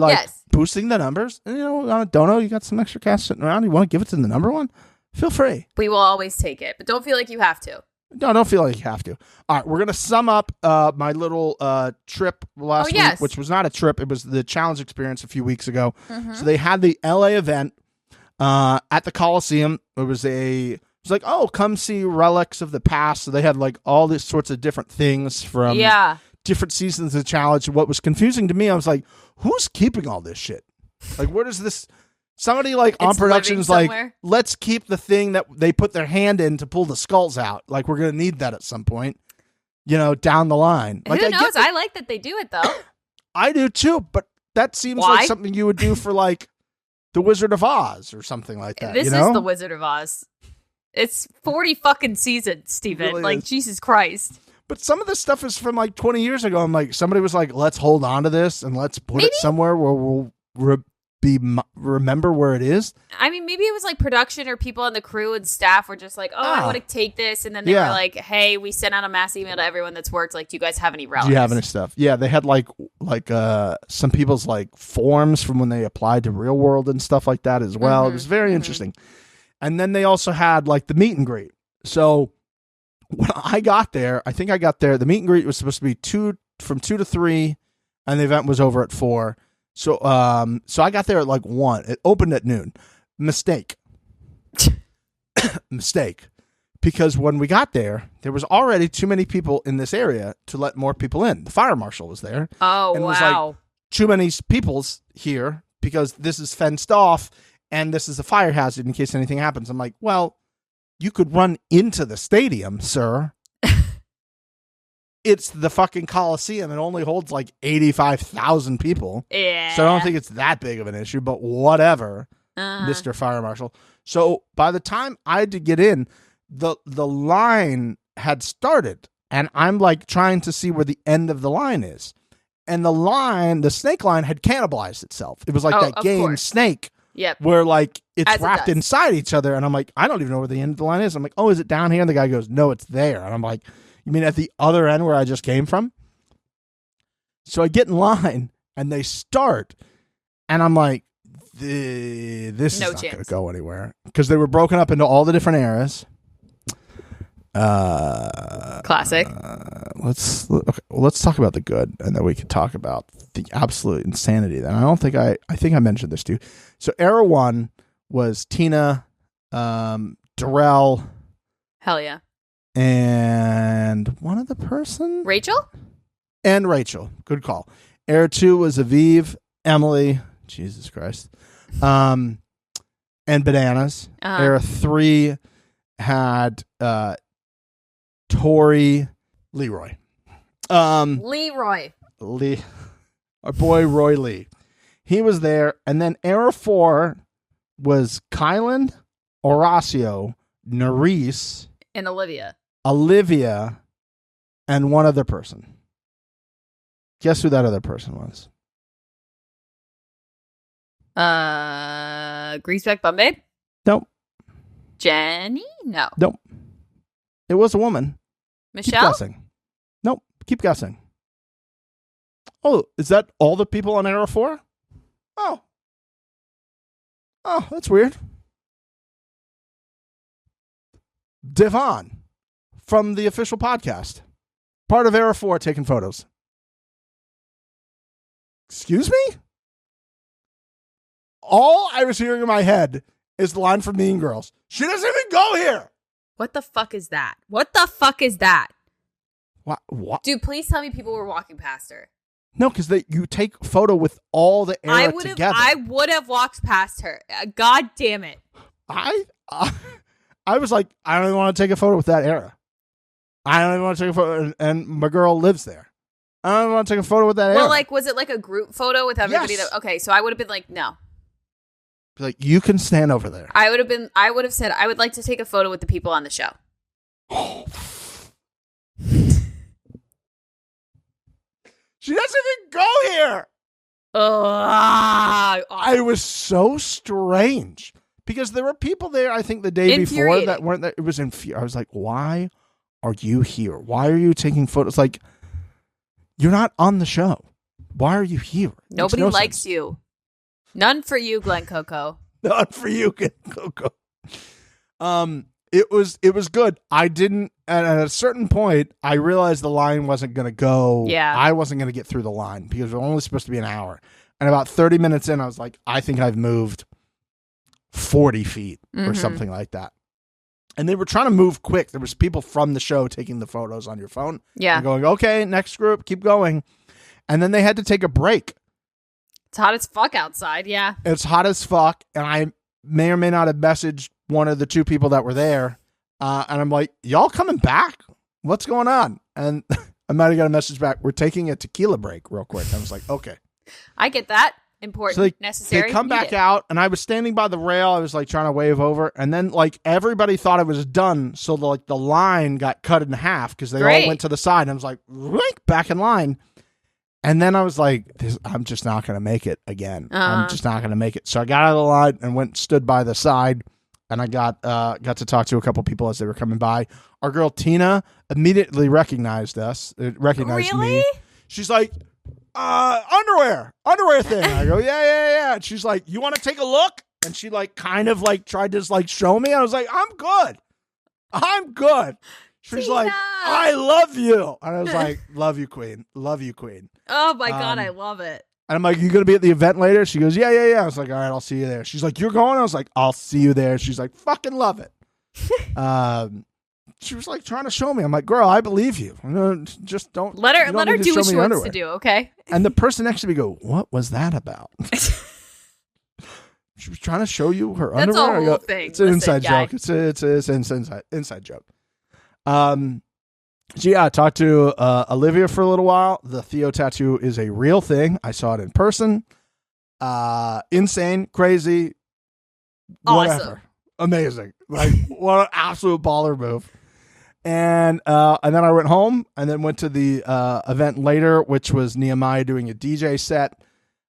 boosting the numbers. And, on a dono, you got some extra cash sitting around. You want to give it to the number one? Feel free. We will always take it, but don't feel like you have to. No, don't feel like you have to. All right, we're going to sum up my little trip last week, which was not a trip. It was the challenge experience a few weeks ago. So they had the LA event at the Coliseum. It was like, oh, come see relics of the past. So they had like all these sorts of different things from different seasons of the challenge. What was confusing to me, I was like, who's keeping all this shit? Like, where does this... Somebody like on production's like, let's keep the thing that they put their hand in to pull the skulls out. Like, we're going to need that at some point, down the line. Like, who knows? I like that they do it, though. I do, too. But that seems like something you would do for, like, The Wizard of Oz or something like that. This is The Wizard of Oz. It's 40 fucking seasons, Stephen. Really like, is. Jesus Christ. But some of this stuff is from, like, 20 years ago. I'm like, somebody was like, let's hold on to this and let's put it somewhere where we'll remember where it is. I mean, maybe it was like production or people on the crew and staff were just like, oh, I want to take this. And then they were like, hey, we sent out a mass email to everyone that's worked. Like, do you guys have any relics? Do you have any stuff? Yeah, they had like some people's like forms from when they applied to Real World and stuff like that as well. It was very interesting. And then they also had like the meet and greet. So when I got there, the meet and greet was supposed to be from 2 to 3, and the event was over at 4. So I got there at like 1. It opened at noon. Mistake. Because when we got there was already too many people in this area to let more people in. The fire marshal was there. Oh, and wow. was like, too many people's here because this is fenced off and this is a fire hazard in case anything happens. I'm like, well, you could run into the stadium, sir. It's the fucking Coliseum. It only holds like 85,000 people. Yeah. So I don't think it's that big of an issue, but whatever, Mr. Fire Marshal. So by the time I had to get in, the line had started, and I'm like trying to see where the end of the line is. And the snake line had cannibalized itself. It was like that game course. Snake. Yep. Where like it's As wrapped inside each other. And I'm like, I don't even know where the end of the line is. I'm like, oh, is it down here? And the guy goes, no, it's there. And I'm like, you mean at the other end where I just came from? So I get in line and they start. And I'm like, this is not going to go anywhere. Because they were broken up into all the different eras. Classic. Let's talk about the good, and then we can talk about the absolute insanity. Then I think I mentioned this too. So era 1 was Tina, Darrell, Hell yeah, and one other person, Rachel. Good call. Era 2 was Aviv, Emily, Jesus Christ, and Bananas. Era 3 had Tori, Leroy. Leroy. Lee, our boy Roy Lee. He was there. And then era 4 was Kylan, Horacio, Nerese, And Olivia, and one other person. Guess who that other person was? Greaseback Bum Babe? Nope. Jenny? No. Nope. It was a woman. Michelle? Keep guessing. Nope. Keep guessing. Oh, is that all the people on era 4? Oh, that's weird. Devon from the official podcast. Part of era 4 taking photos. Excuse me? All I was hearing in my head is the line from Mean Girls. She doesn't even go here. What the fuck is that? What the fuck is that? What? Dude, please tell me people were walking past her. No, because you take photo with all the era together. I would have walked past her. God damn it. I was like, I don't even want to take a photo with that era. I don't even want to take a photo, and my girl lives there. I don't even want to take a photo with that era. Well, like, was it like a group photo with everybody? Yes. Okay, so I would have been like, no. Like, you can stand over there. I would have said, I would like to take a photo with the people on the show. She doesn't even go here. Awesome. It was so strange because there were people there, I think, the day before that weren't there. It was I was like, why are you here? Why are you taking photos? Like, you're not on the show. Why are you here? Nobody likes you. None for you, Glenn Coco. None for you, Glenn Coco. It was good. I didn't, and at a certain point, I realized the line wasn't going to go. Yeah. I wasn't going to get through the line because it was only supposed to be an hour. And about 30 minutes in, I was like, I think I've moved 40 feet or something like that. And they were trying to move quick. There was people from the show taking the photos on your phone. Yeah. And going, okay, next group, keep going. And then they had to take a break. It's hot as fuck outside, yeah. It's hot as fuck. And I may or may not have messaged one of the two people that were there. And I'm like, y'all coming back? What's going on? And I might have got a message back. We're taking a tequila break real quick. I was like, okay. I get that. Important, So necessary. They come back out, and I was standing by the rail. I was like trying to wave over, and then like everybody thought it was done. So the line got cut in half because they all went to the side. And I was like, back in line. And then I was like, I'm just not going to make it again. I'm just not going to make it. So I got out of the line and stood by the side, and I got to talk to a couple people as they were coming by. Our girl Tina immediately recognized me. She's like, underwear thing. I go, yeah. And she's like, you want to take a look? And she like kind of like tried to like show me. I was like, I'm good. She's Tina! like, I love you. And I was like, love you, queen. Love you, queen. Oh my God, I love it. And I'm like, you going to be at the event later? She goes, yeah. I was like, all right, I'll see you there. She's like, you're going? I was like, I'll see you there. She's like, fucking love it. She was like trying to show me. I'm like, girl, I believe you. Just don't. Let her do what she wants to do, okay? And the person next to me go, what was that about? She was trying to show you her That's underwear. a whole thing. It's an Listen, inside guy. joke. It's an inside joke. So yeah, I talked to Olivia for a little while. The Theo tattoo is a real thing. I saw it in person. Insane, crazy, Awesome. whatever. Amazing. Like, what an absolute baller move. And then I went home and then went to the event later, which was Nehemiah doing a DJ set.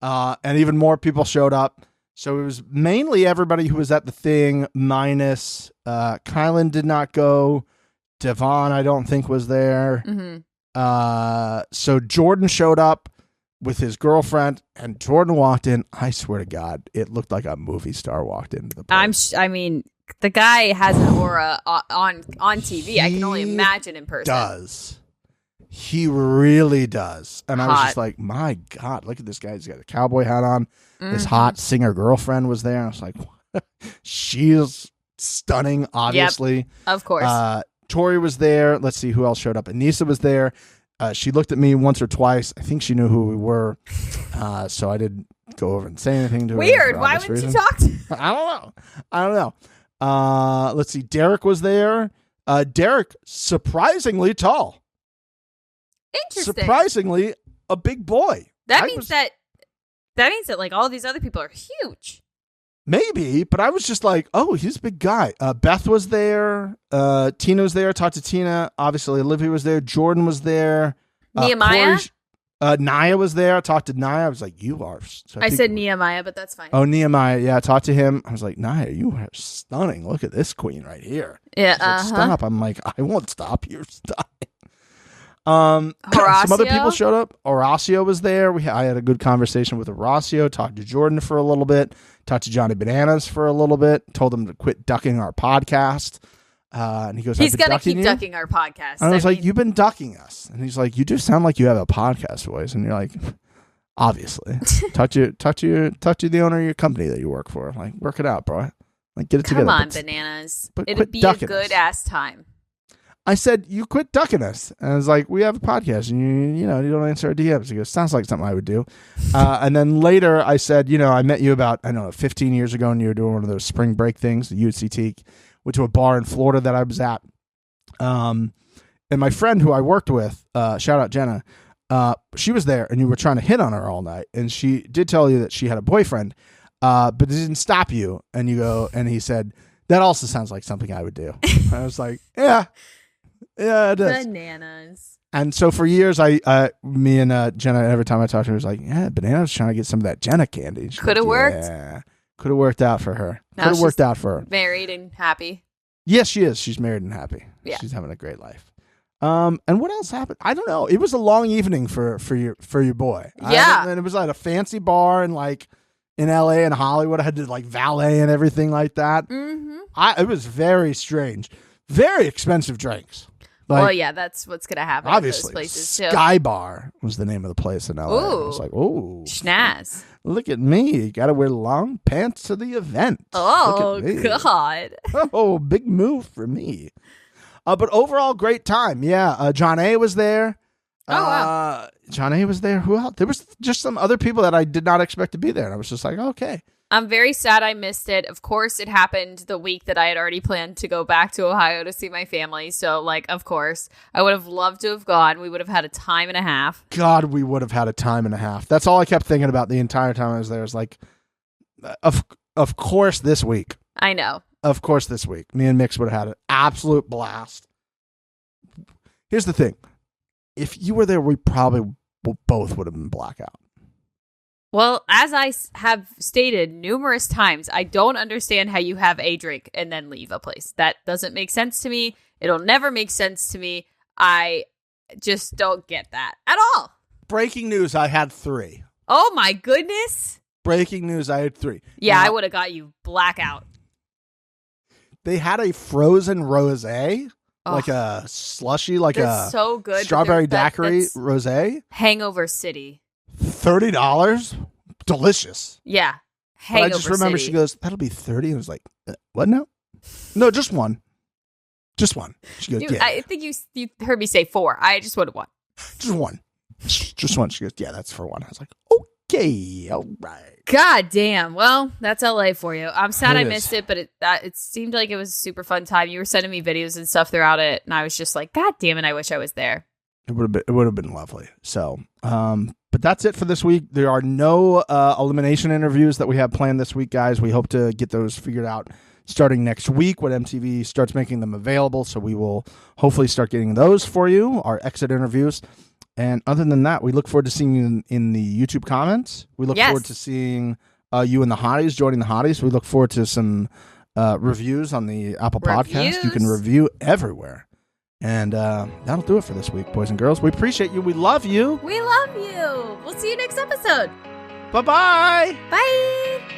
And even more people showed up. So it was mainly everybody who was at the thing, minus Kylan did not go. Devon, I don't think, was there. Mm-hmm. So Jordan showed up with his girlfriend, and Jordan walked in. I swear to God, it looked like a movie star walked into the place. I mean, the guy has an aura on TV. I can only imagine in person. He really does. And I was Hot. just like, my God, look at this guy. He's got a cowboy hat on. His hot singer girlfriend was there. I was like, she is stunning, obviously. Yep, of course. Tori was there. Let's see who else showed up. Anissa was there. She looked at me once or twice. I think she knew who we were. So I didn't go over and say anything to her. Weird. Why wouldn't you talk to her? I don't know. Let's see. Derek was there. Derek, surprisingly tall. Interesting. Surprisingly, a big boy. That means that like all these other people are huge. Maybe, but I was just like, oh, he's a big guy. Beth was there. Tina was there. I talked to Tina. Obviously, Olivia was there. Jordan was there. Nehemiah? Naya was there. I talked to Naya. I was like, you are. So I said Nehemiah, but that's fine. Oh, Nehemiah. Yeah, I talked to him. I was like, Naya, you are stunning. Look at this queen right here. Yeah. She's like, stop. I'm like, I won't stop. You're stunning. Some other people showed up. Horacio was there. I had a good conversation with Horacio. Talked to Jordan for a little bit. Talked to Johnny Bananas for a little bit. Told him to quit ducking our podcast. And he goes, he's going to keep ducking our podcast. And I was like, you've been ducking us. And he's like, you do sound like you have a podcast voice. And you're like, obviously. Talk to the owner of your company that you work for. Like, work it out, bro. Like, get it together. Come on, Bananas. But it'd be a good ass time. I said, you quit ducking us. And I was like, we have a podcast and you don't answer our DMs. He goes, sounds like something I would do. And then later I said, I met you about, 15 years ago and you were doing one of those spring break things, the UCT, went to a bar in Florida that I was at. And my friend who I worked with, shout out Jenna, she was there and you were trying to hit on her all night. And she did tell you that she had a boyfriend, but it didn't stop you. And you go, and he said, that also sounds like something I would do. I was like, yeah, it is. Bananas. And so for years, me and Jenna, every time I talked to her, was like, yeah, Bananas trying to get some of that Jenna candy. Could have worked. Yeah, could have worked out for her. Now Could have worked out for her. Married and happy. Yes, she is. She's married and happy. Yeah. She's having a great life. And what else happened? I don't know. It was a long evening for your boy. Yeah. And it was at a fancy bar in LA and Hollywood. I had to valet and everything like that. Mm-hmm. It was very strange. Very expensive drinks. Well, yeah, that's what's going to happen obviously, in those places, too. Sky Bar was the name of the place in LA. Ooh. I was like, ooh. Schnaz. Look at me. Got to wear long pants to the event. Oh, Look at me. God. Oh, big move for me. But overall, great time. Yeah. John A. was there. Oh, wow. John A. was there. Who else? There was just some other people that I did not expect to be there. And I was just like, okay. I'm very sad I missed it. Of course, it happened the week that I had already planned to go back to Ohio to see my family. So, of course, I would have loved to have gone. We would have had a time and a half. God, we would have had a time and a half. That's all I kept thinking about the entire time I was there. Is like, of course this week. I know. Of course this week. Me and Mix would have had an absolute blast. Here's the thing. If you were there, we probably both would have been blackout. Well, as I have stated numerous times, I don't understand how you have a drink and then leave a place. That doesn't make sense to me. It'll never make sense to me. I just don't get that at all. Breaking news, I had 3. Oh, my goodness. Breaking news, I had 3. Yeah, now, I would have got you blackout. They had a frozen rosé. like a slushy, like That's a so good. strawberry That's daiquiri rosé. Hangover City. $30, delicious. Yeah, But Hangover I just remember City. she goes, "That'll be 30." I was like, "What now?" No, just one. Just one. She goes, "Yeah." I think you heard me say 4. I just wanted 1. Just one. Just one. She goes, "Yeah, that's for one." I was like, "Okay, all right." God damn. Well, that's LA for you. I'm sad It I is. missed it, but it seemed like it was a super fun time. You were sending me videos and stuff throughout it, and I was just like, God damn it, I wish I was there. It would have been lovely. So, but that's it for this week. There are no elimination interviews that we have planned this week, guys. We hope to get those figured out starting next week when MTV starts making them available. So we will hopefully start getting those for you, our exit interviews. And other than that, we look forward to seeing you in the YouTube comments. We look forward to seeing you and the hotties, joining the hotties. We look forward to some reviews on the Apple Podcast. You can review everywhere. And that'll do it for this week, boys and girls. We appreciate you. We love you. We love you. We'll see you next episode. Bye-bye. Bye.